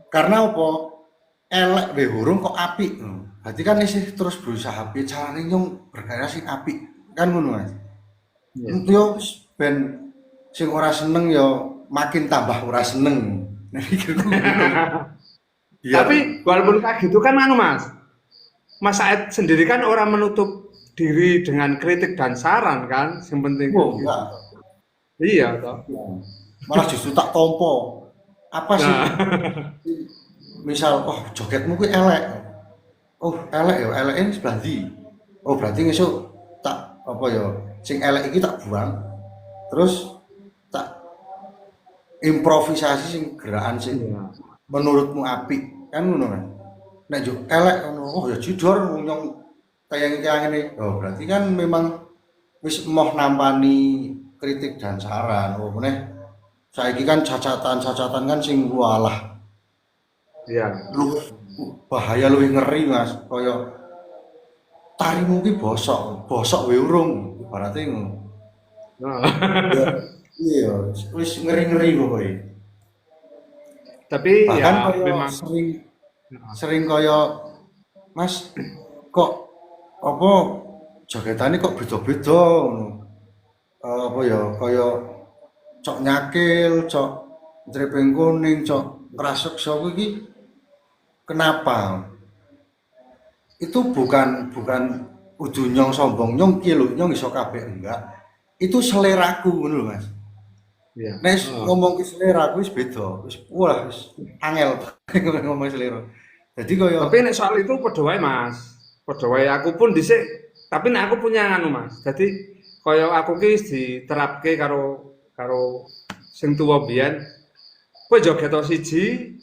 Karena apa? Elek wae urung kok apik ngono. Berarti kan isih terus berusaha piye carane nyong berkarya sing apik. Kan ngono Mas. Iya. Yo wis ben sing ora seneng ya makin tambah ora seneng. Nah mikirku ngono. Iya. Tapi walaupun kayak gitu kan anu Mas. Mas Said sendiri kan orang menutup diri dengan kritik dan saran kan, yang penting Oh, gitu. enggak. Iya toh. Malah justru tak tompo. Apa sih? Nah, Misal, oh jogetmu kuwi elek. Oh, elek ya, eleke sebelah ndi? Oh, berarti ngesuk tak apa ya, sing elek iki tak buang. Terus tak improvisasi sing gerakan sing iya. menurutmu apik. Kan ngono kan. Nek yo elek ngono, oh ya jidor wong nyong tayang-tayang ngene. Oh, berarti kan memang wis emoh nampani kritik dan saran. Oh, meneh saiki kan cacatan-cacatan kan sing walah Iya. lu bahaya luwih ngeri Mas kaya tarimu ki bosok bosok wae urung ibaratnya ngono Nah, ya iya wis ngeri-ngeri pokoke tapi bahkan ya kaya memang sering sering kaya Mas kok apa jogetane kok beda-beda ngono apa ya kaya cok nyakil cok drepeng kuning cok raseksa iki Kenapa? Itu bukan kudu nyong sombong, nyong ki lho, nyong iso kabeh enggak. Itu seleraku ngono lho, Mas. Iya. Nek Oh. ngomong ki selera aku wis beda, wis wah wis angel ngomong selera. Jadi kaya Tapi nek soal itu padha wae, Mas. Padha wae aku pun dhisik, tapi nek aku punya anu, Mas. Jadi kaya aku ki wis diterapke karo karo sing tuwa biyen, kowe joget tok siji,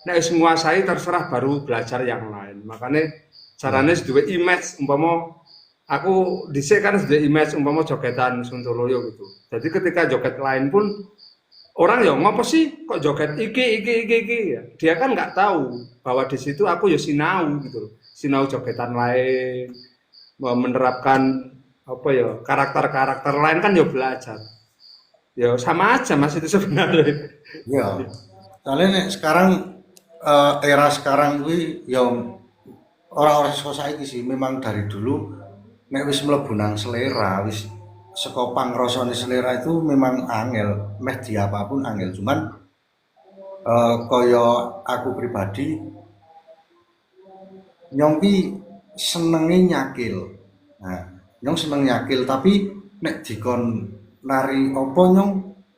nek wis nguasai terserah baru belajar yang lain. Makanya carane ya, wis duwe image umpama aku dhisik kan wis duwe image umpama jogetan Sontoloyo gitu. Jadi ketika joget lain pun orang ya ngopo sih kok joget iki ya. Dia kan nggak tahu bahwa di situ aku ya sinau gitu loh. Sinau jogetan lain, menerapkan apa ya karakter-karakter lain kan ya belajar. Ya sama aja Mas itu sebenarnya. ya. Soalnya nek sekarang era sekarang kuwi ya orang-orang saiki sih memang dari dulu nek wis mlebu nang selera wis saka pangrasane selera itu memang angel, meh di apapun angel. Cuman kaya aku pribadi nyong ki senenge nyakil. Nah, nyong seneng nyakil tapi nek dikon nari apa nyong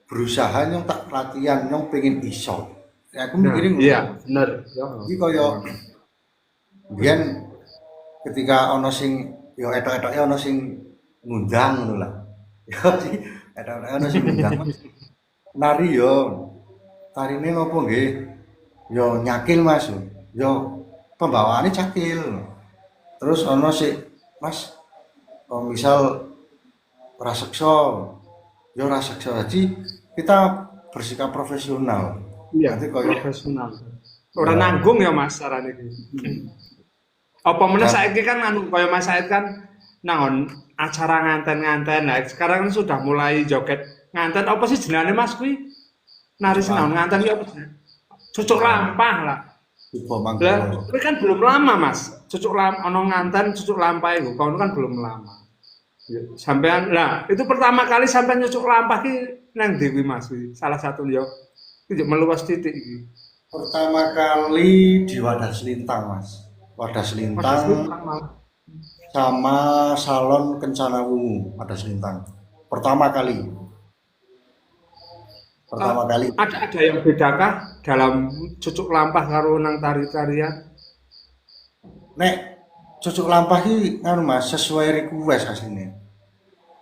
berusaha nyong tak latihan nyong pengen iso. Ya, aku Nah, mikirin iya ngono. bener. Ya. Iki kaya biyen ketika ana sing ya etok-etoke ana sing ngundang ngono lah. Ya sih, etok-etoke ana sing ngundang. Mas. Nari yo, tarine ngopo nggih? Yo nyakil Mas. Yo pembawaane cakil. Terus ana sik, Mas, misal raseksa, yo raseksa. Jadi kita bersikap profesional. Iya, Nanti kaya profesional. Ora ya nanggung ya Mas carane iki. Apa meneh dan saiki kan anu kaya Mas Said kan nangon acara nganten-nganten. Nah, sekarang kan sudah mulai joget nganten apa sih jenenge Mas kuwi? Nari cocok sinaon lampu, nganten ki apa jenenge? Cucuk lampah lah. Tiba Lah, Manggolo. tapi kan belum lama Mas. Cucuk lam ono nganten cucuk lampah iku. Kalau kan belum lama. Ya, sampean lah itu pertama kali sampean nyucuk lampah ki nang ndi kuwi Mas kuwi? Salah satu yo. Iki meluas titik iki. Pertama kali di Wadah Selintang, Mas. Wadah Waduh, Selintang Selintang malah. sama Salon Kencana Wungu, Wadah Selintang. Pertama kali, Eh, pertama kali. ada yang bedakah dalam cucuk lampah karo nang tari-tarian? Nek cucuk lampah ki nganu Mas, sesuai request asline.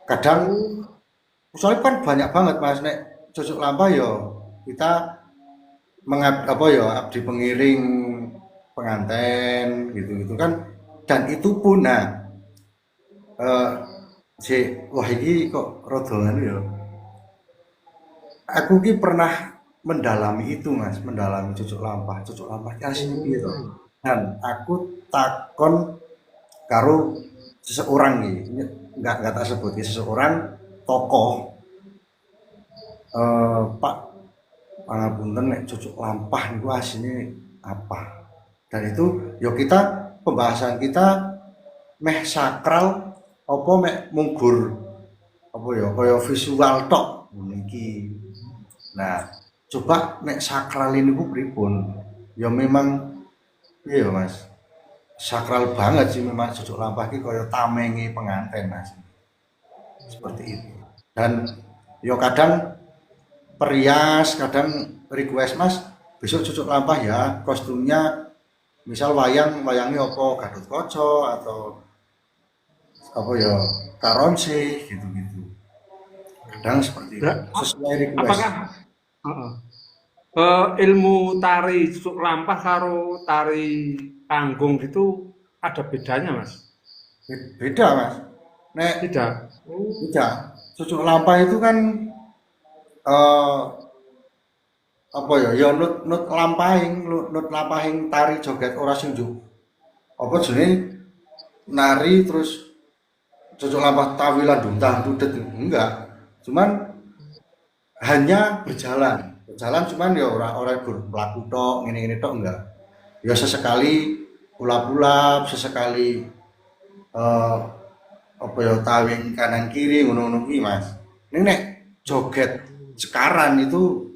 Kadang Oh, soalnya kan banyak banget Mas nek cucuk lampah yo kita apa ya abdi pengiring penganten gitu-gitu kan dan itu pun nah eh si wah ini kok rodongan ya aku ki pernah mendalami itu Mas mendalami cucuk lampah ki aslinya piye to oh. dan aku takon karo seseorang nih nggak tak sebut ya, seseorang tokoh Pak pangapunten nek cucuk lampah niku asline apa dan itu yo kita pembahasan kita meh sakral apa meh munggur apa ya kaya visual tok ngono iki. Nah, coba nek sakral ini ku pripun? Ya memang iya Mas. Sakral banget sih memang cucuk lampah ki kaya tamenge penganten Mas. Seperti itu. Dan yo kadang perias, kadang request Mas besok cucuk lampah ya kostumnya misal wayangnya apa Gatot Kaca atau apa ya Karonse gitu-gitu. Kadang seperti itu Ber- sesuai request. Apakah heeh. Ilmu tari cucuk lampah karo tari panggung gitu ada bedanya, Mas? Beda Mas. Nek Tidak. Oh, beda. Cucuk lampah itu kan eh, apa ya? Ya nut lampahing tari joget ora sing apa jenenge nari terus cucuk lampah tawilan duntah dudet enggak. Cuman hanya berjalan cuman ya orang berlaku tok ngene-ngene tok enggak ya sesekali ulap-ulap sesekali eh, apa ya tawing kanan kiri ngono-ngono kuwi Mas ini nek joget sekaran itu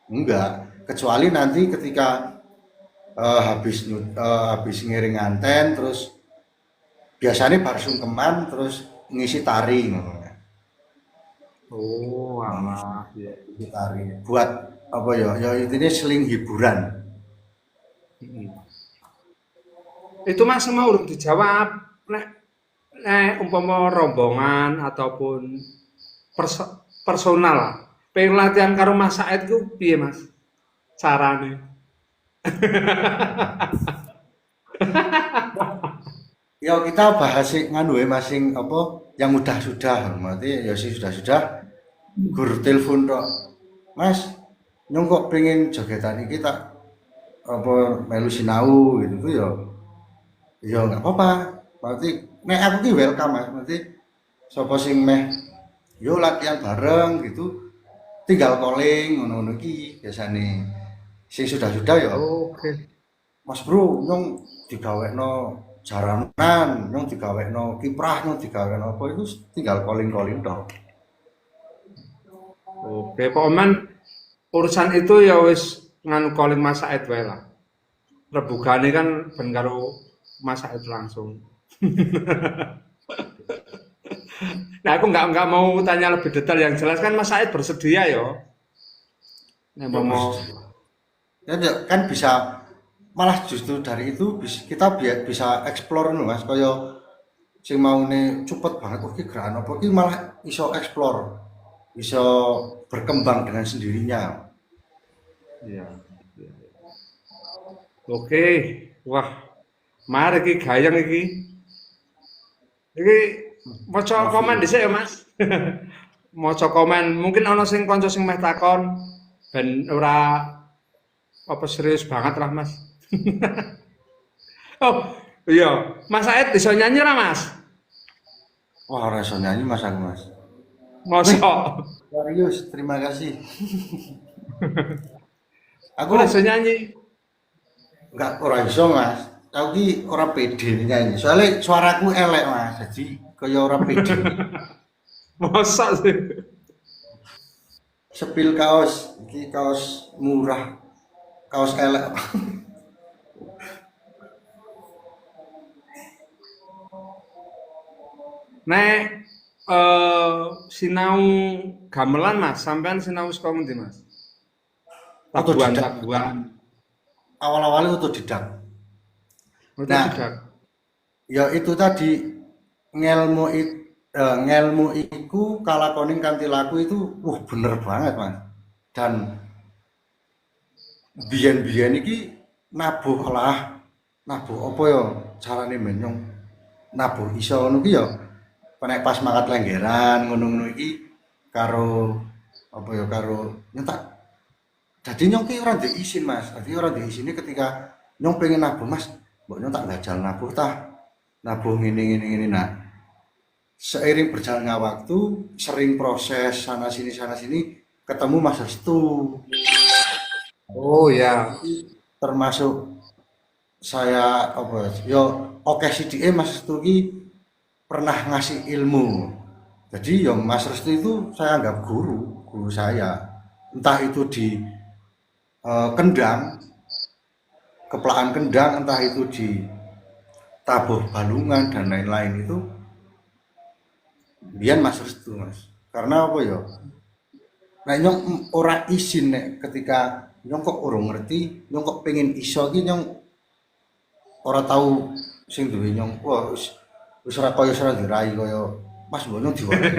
enggak kecuali nanti ketika habis ngiring nganten terus biasanya bar sungkeman terus ngisi tari ngono. Oh, alah, ya. Ngisi tari buat apa ya? Ya intinya seling hiburan. Itu Mas mau urung dijawab. Nek umpama rombongan ataupun personal lah. Pengen latihan karo Mas Said ku piye Mas? Carane? Ya kita bahas sing nganu ya masing apa yang udah sudah, berarti ya sih sudah gur telepon tok. Mas, nyong kok pengen jogetan iki tak apa melu sinau gitu tuh ya nggak apa-apa. Berarti nek aku ki welcome Mas, berarti sapa sing meh yo latihan bareng gitu tinggal calling ngono-ngono ki biasane. Sing sudah-sudah ya Oke. Mas Bro, nyong digawekno jaranan, nyong digawekno kiprah, nyong digawekno apa itu tinggal calling-calling tok. Oke, pokoknya urusan itu ya wis nganu calling Mas Said wae lah. Rebugane kan ben karo Mas Said langsung. Nah, aku nggak mau tanya lebih detail yang jelas kan Mas Said bersedia ya. Nek Ya mau Mas, ya kan bisa malah justru dari itu kita bisa explore nih Mas, kaya sing maune cepet banget kok iki gerakan apa iki malah iso explore, iso berkembang dengan sendirinya. iya. Oke, wah, mari iki gayeng iki. Iki maca komen Mafi. dhisik ya, Mas. Maca komen, mungkin ana sing kanca sing meh takon ben ora apa serius banget lah, Mas. Oh, iya, Mas Said bisa nyanyi lah, Mas. Wah, ora iso nyanyi Mas aku Mas. Wih, Mosok serius, terima kasih. Aku ora bisa nyanyi. enggak ora iso Mas. Aku ki ora pede nyanyi. Soalnya suaraku elek Mas. Jadi kaya ora pede. Mosok sih. Sepil kaos, iki kaos murah, kaos elek. Nek sinau gamelan, Mas, sampean sinau saka ngendi, Mas? Otodidak. Tabuhan-tabuhan. Awal-awalnya otodidak. Nah, Otodidak. ya itu tadi ngelmu ngelmu iku kalakoning kanthi laku itu bener banget Mas. Dan biyen-biyen iki nabuh lah, nabuh apa ya carane menyong nabuh iso ngono ki ya nek pas mangkat lenggeran ngono-ngono iki karo apa ya karo nyetak. Jadi nyong ki ora ndek isin Mas. Dadi ora ndek isine ketika nyong pengen nabuh Mas, mbok nyong tak gajal nabuh tah. Nabuh ngene. Nah, seiring berjalannya waktu, sering proses sana sini ketemu Mas Restu. Oh ya, Termasuk saya apa ya oke sithike Mas Restu ki pernah ngasih ilmu. Jadi ya Mas Restu itu saya anggap guru saya. Entah itu di Kendang, kepelakan Kendang, entah itu di tabuh balungan dan lain-lain itu biyen Mas Restu Mas. Karena apa ya? Nek nyong ora isin nek ketika nyong kok urung ngerti, nyong kok pengen iso ki nyong ora tahu sing duwe nyong. Wah, wis ora kaya ora dirai kaya Mas Bono diwakili.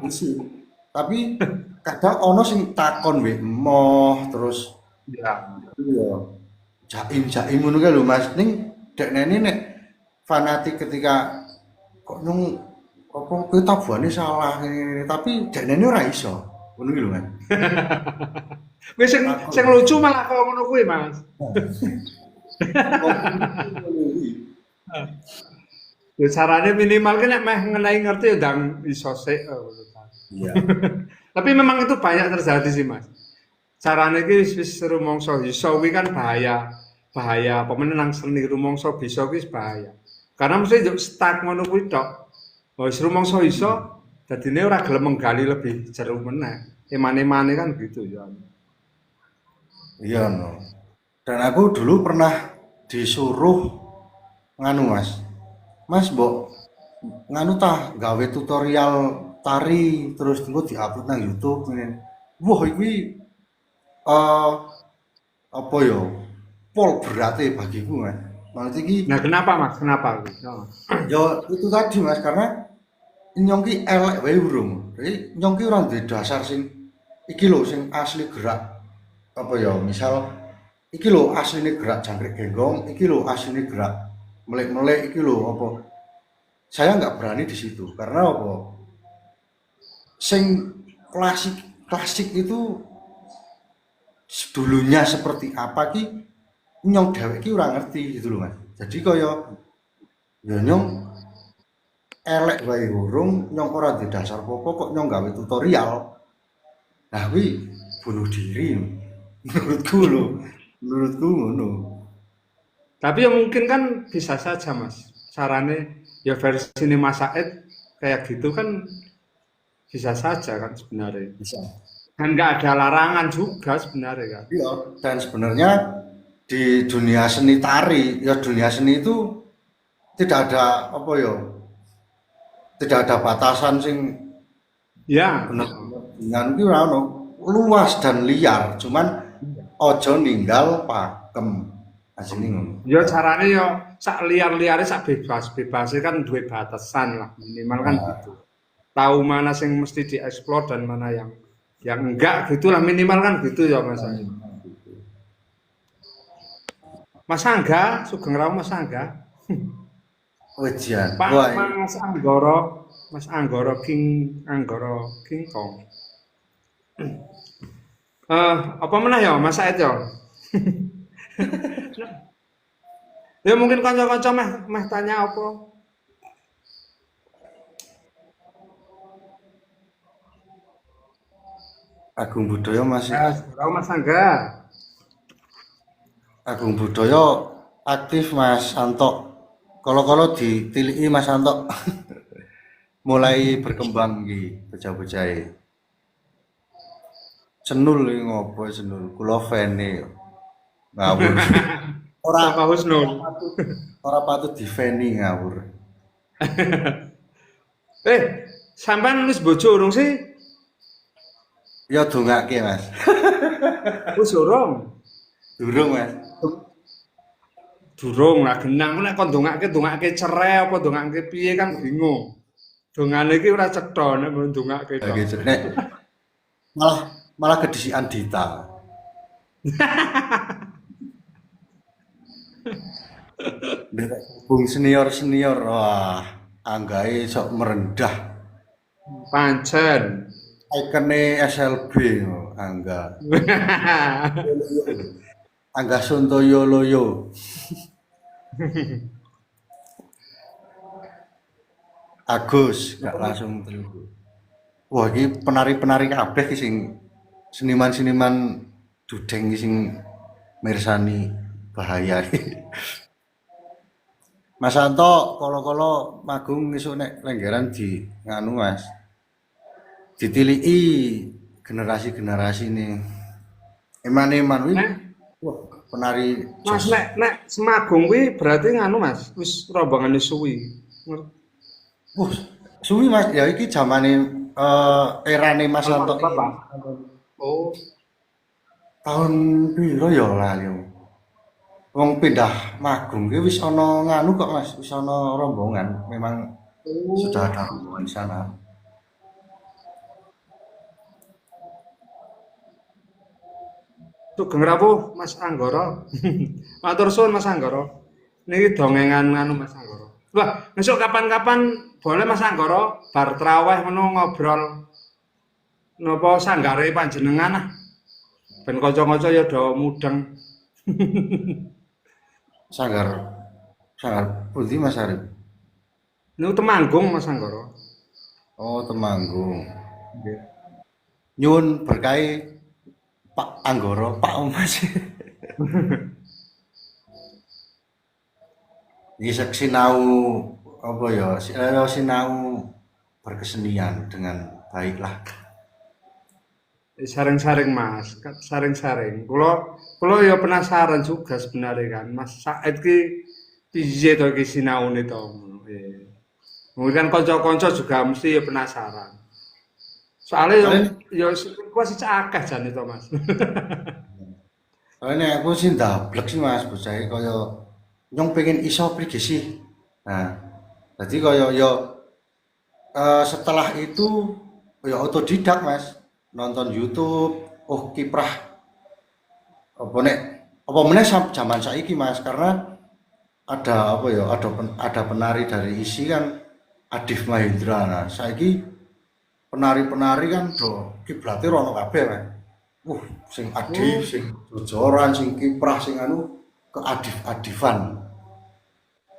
Isi. Tapi kadang ono sing takon we emoh terus ya. iya jaim ngono kae lho Mas. Ning dekne nek fanatik ketika kok nyong apa kowe tabuhane salah ngene tapi dekne ora iso. Ngono ki lho Mas. Wis sing Takon. lucu malah kok ngono kuwi, Mas. Ya carane minimal ki nek meh ngenai ngerti ya ndang iso sik. Iya. Tapi memang itu banyak terjadi sih, Mas. Carane ki wis rumangsa iso kuwi kan bahaya. Bahaya pemenang seni rumangsa bisa kuwi bahaya. Karena mesti yo stuck ngono kuwi tok. Wis rumangsa iso dadine ora gelem menggali lebih jero meneh. Emane-mane kan gitu ya. Iya no. Dan aku dulu pernah disuruh nganu Mas. Mas mbok nganu tah gawe tutorial tari terus engko diupload nang YouTube ngene. Wah, iki eh apa ya? Pol berate bagiku Mas. Maksud iki Nah, kenapa Mas? Kenapa? Oh. ya itu tadi Mas karena nyong ki elek wae urung. Jadi nyong ki ora duwe dasar sing iki lho sing asli gerak apa ya misal iki lho asline gerak jangkrik genggong, iki lho asline gerak melek-melek iki lho apa. Saya nggak berani di situ karena apa? Sing klasik klasik itu dulunya seperti apa ki nyong dhewek ki ora ngerti gitu loh Mas. Jadi kaya ya nyong elek wae urung nyong ora di dasar pokok kok nyong gawe tutorial. Nah kuwi bunuh diri menurutku lho. Menurutku ngono. Tapi ya mungkin kan bisa saja Mas. Carane ya versi ini Mas Said kayak gitu kan bisa saja kan sebenarnya. Bisa. Dan nggak ada larangan juga sebenarnya kan. Iya, dan sebenarnya di dunia seni tari, ya dunia seni itu tidak ada apa ya, tidak ada batasan sing Ya, bener-bener dengan ki ora ono, luas dan liar, cuman ojo ninggal pakem. Asline ngono. ya caranya ya sak liar-liare sak bebas-bebasnya kan duwe batasan lah minimal kan Nah, gitu. Tahu mana yang mesti dieksplor dan mana yang enggak gitulah minimal kan gitu ya Mas. Mas Angga, Sugeng Rawu Mas Angga. ujian. Pak Wah, Mas Anggoro King Kong. Apa meneh ya Mas Said ya? Ya mungkin kanca-kanca meh tanya apa? Agung Budaya masih Ya, Rawu Mas Angga. Agung Budaya aktif Mas Anto. Kalau ditiliki Mas Anto mulai berkembang iki bocah-bocahe. Cenul iki ngopo cenul? Kula fane yo. Ngawur. Ora Sama Husnul. ora patut difeni ngawur. Sampean wis bojo urung sih? Ya dongake Mas. Wis urung. Durung Mas. Durung lah genang nek kon dongake cerai apa dongake piye kan bingung. Dongane iki ora cetha nek mun dongake tok. Lagi nek malah malah kedisian Dita. Nek hubung senior-senior wah anggae sok merendah. Pancen. Ikone SLB no, Angga. Angga Suntoyo Loyo. Agus gak langsung terus. Wah, ini penari-penari kabeh ki sing seniman-seniman dudeng ki sing mirsani bahaya. Mas Anto, kala-kala magung esuk nek lenggeran di nganu Mas. Ditiliki generasi-generasi nih. Eman-eman wih. Nek Wah, penari Mas jos. nek semagung kuwi berarti nganu Mas, wis rombongane suwi. Wah, suwi Mas, ya iki zamane erane Mas Anto iki. Bapak. Oh, Tahun piro ya lali. Wong pindah magung ki wis ana nganu kok Mas, wis ana rombongan. Memang sudah ada rombongan di sana. Sugeng Rawuh Mas Anggoro. Matur suwun Mas Anggoro. Niki dongengan nganu Mas Anggoro. Wah, besok kapan-kapan boleh Mas Anggoro bar traweh ngono ngobrol napa sanggare panjenengan ah. Ben kanca-kanca ya do mudeng. Sanggar Sanggar pundi Mas Arif? Niku Temanggung Mas Anggoro. Oh, Temanggung. Nggih. Nyuwun berkahi Pak Anggoro, Pak Mas. Iki sinau apa ya? Sinau berkesenian dengan baiklah. Saring-saring Mas, saring-saring. Kulo ya penasaran juga sebenarnya kan, Mas Said ki piye to ki sinaune to. Eh, Mungkin kan kanca-kanca juga mesti ya penasaran. Soalnya Soalnya, yo kuwi sih akeh jane to Mas. soalnya aku sih ndablek sih mas, bocah kaya nyong pengen iso prigi sih. Nah, jadi kaya yo setelah itu ya otodidak mas, nonton YouTube, oh kiprah apa nek apa meneh zaman saiki mas, karena ada apa ya, ada penari dari ISI kan, Adif Mahendra. Nah, saiki penari-penari kan do kiblate rono kabeh mas. Sing Adif, Oh, sing jojoran, sing kiprah, sing anu ke Adif-Adifan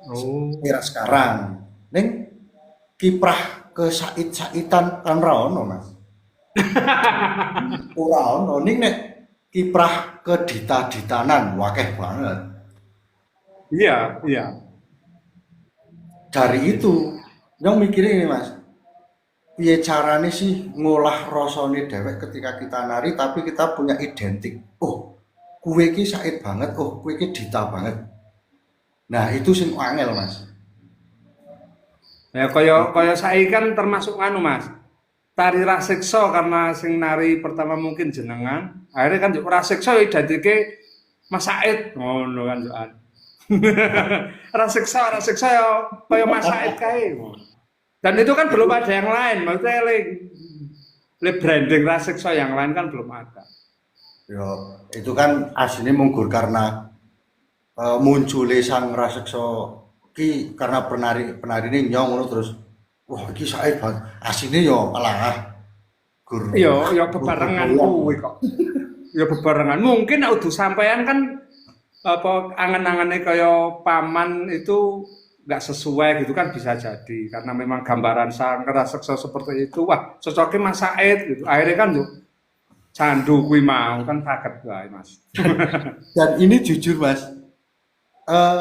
oh. era sekarang. Ning kiprah ke Sait-Saitan kan ra ono mas. Ora ono ning nek kiprah ke Dita-Ditanan wakeh banget. Iya, iya. Dari itu yang mikirin ini mas, piye carane sih ngolah rasane dewek ketika kita nari tapi kita punya identik. Oh, kue ki Sait banget, oh kue ki Dita banget. Nah, itu sing angel mas. Ya kaya saiki kan termasuk anu Mas. Tari raseksa karena sing nari pertama mungkin jenengan. Akhirnya kan juk raseksa ya identike Mas Said ngono kan soal. Raseksa ya kaya Mas Said kae. Dan itu kan belum ada yang lain, maksudnya le branding raseksa yang lain kan belum ada. Yo, itu kan aslinya munggur karena munculnya sang raseksa ki karena penari ini nyong ngono terus wah iki Sait banget. Aslinya yo alah gur Ya bebarengan kuwi kok. Ya bebarengan. Mungkin nek udu sampean kan apa angen-angene kaya paman itu nggak sesuai gitu kan bisa jadi karena memang gambaran sang raseksa seperti itu wah cocoknya Mas Said gitu akhirnya kan yuk candu kuwi mau kan kaget wae Mas. dan ini jujur mas, eh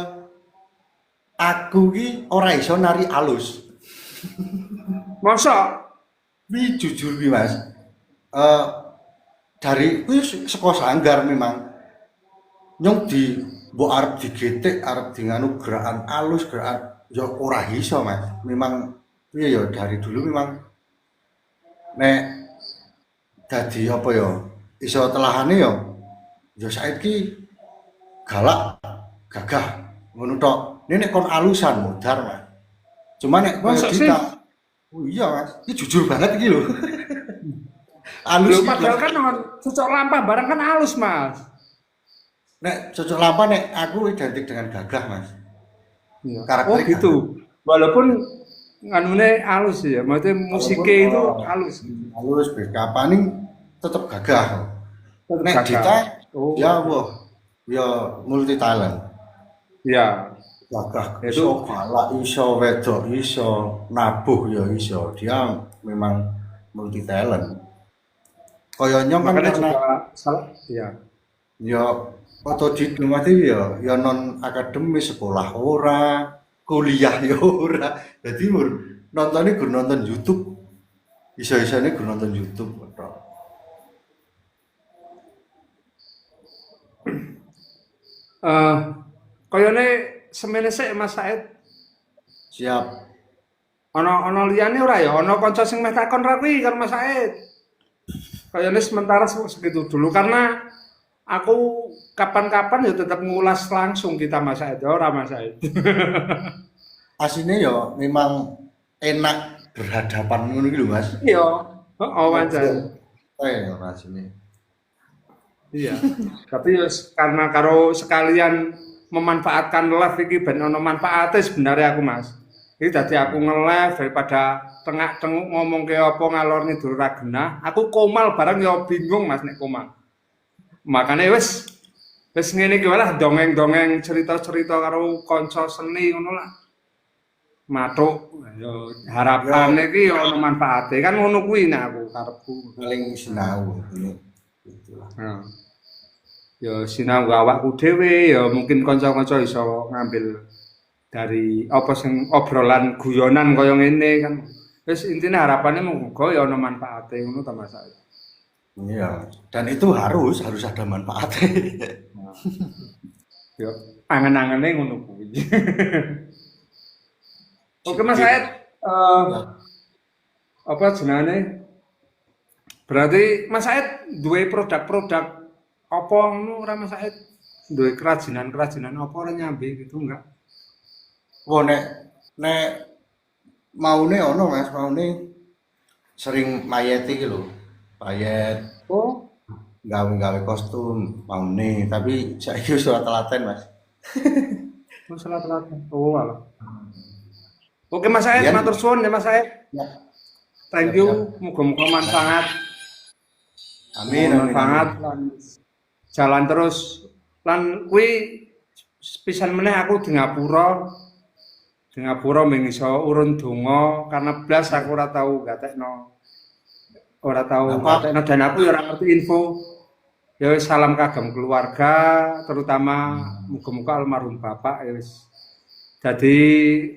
aku ki ora iso nari alus. Masa Ini jujur ki mas, eh dari wis saka sanggar memang nyong di mbok arep digetik arep di nganu gerakan alus gerakan ya ora iso mas, memang piye ya dari dulu memang nek dadi apa ya iso telahane ya saiki galak gagah ngono tok. Ini nek kon alusan modar mas, cuma nek koyo masa sih Dita oh iya mas, ini jujur banget iki lho. Alus lho iki padahal kan dengan cocok lampah barang kan halus Mas. nek cocok lampa nek aku identik dengan gagah mas, Iya. Oh karakternya gitu. gagah. Walaupun nganune halus ya, maksudnya Walaupun musiknya itu halus gitu. halus kapaning tetap gagah. Tetap Nek gagah. Dita Oh ya wah ya multi talent. ya Gagah iso itu galak iso wedok iso nabuh ya iso. Dia memang multi talent. Kaya nyong kan makanya karena juga salah ya. ya otodidak ya non akademis sekolah ora, kuliah ya ora. Jadi nontonnya gur nonton YouTube. Iso-isone gur nonton YouTube tok. Eh kayane semene sik Mas Said Siap. ana liyane ora ya? Ana kanca sing meh takon ra kuwi karo Mas Said. Kayaknya sementara segitu dulu karena aku kapan-kapan ya tetap ngulas langsung kita Mas Said, ya ora Mas Said. Aslinya ya memang enak berhadapan ngono iki lho, Mas. Iya, heeh Ngobrol. wajan. Ya Mas ini. Iya. Tapi ya karena karo sekalian memanfaatkan live iki ben ono manfaate sebenarnya aku Mas. Iki dadi aku nge-live daripada tengah-tenguk ngomong ke apa ngalor ngidul ra genah, aku komal bareng ya bingung Mas nek komal. Makanya wis ngene iki wae lah dongeng-dongeng cerita-cerita karo kanca seni ngono lah. Matuk yo Ya harapane iki yo ono manfaate kan ngono kuwi nek aku karepku. paling sinau ini. Itulah. Heeh. Ya sinau awakku dhewe ya mungkin kanca-kanca iso ngambil dari apa sing obrolan guyonan kaya ngene kan. Wis intine harapane muga ya ono manfaate ngono ta Mas. Iya, dan itu harus ada manfaatnya. Yo, angen-angene ngono kuwi. Oke Mas Said, Ya, apa jenenge? Berarti Mas Said duwe produk-produk apa ngono ora Mas Said? Duwe kerajinan-kerajinan apa ora nyambi gitu enggak? wah nek maune ono Mas, maune sering mayet iki lho. Mayet Oh, gawe-gawe kostum maune, tapi saiki wis ora telaten Mas. masalah telat. Oh, alah. Oke Mas Said, Biyen matur suwun ya Mas Said. ya, Thank siap-siap. you, muga-muga manfaat. Amin, amin, amin. Manfaat lan jalan terus lan kuwi pisan meneh aku di Ngapura. Di Ngapura mung iso urun donga karena blas aku ora tau Apa? gatekno dan aku ya ora ngerti info. Ya wis salam kagem keluarga, terutama muga-muga almarhum bapak ya wis dadi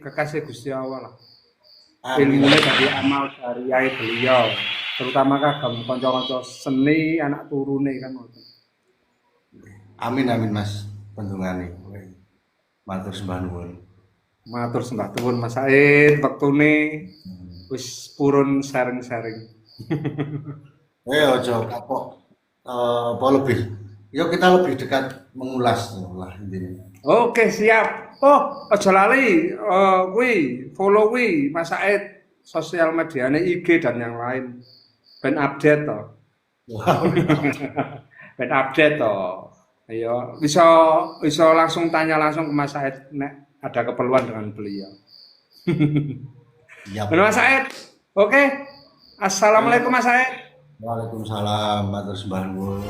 kekasih Gusti Allah lah. Amin, Ilmune amin. dadi amal jariah beliau, terutama kagem kanca-kanca seni anak turune kan ngoten. Amin, amin Mas. Pendungane. Matur sembah nuwun. Matur sembah nuwun Mas Said, wektune wis purun sharing-sharing. Ojo kapok. Apa lebih? Yuk kita lebih dekat mengulas lah intinya. Oke, siap. Oh, aja lali kuwi follow kuwi Mas Said sosial mediane IG dan yang lain. Ben update to. Ben update to. Ayo, bisa langsung tanya langsung ke Mas Said nek ada keperluan dengan beliau. Siap. Benar Mas Said? Oke. Assalamualaikum Mas Said. Waalaikumsalam. Matur sembah nuwun.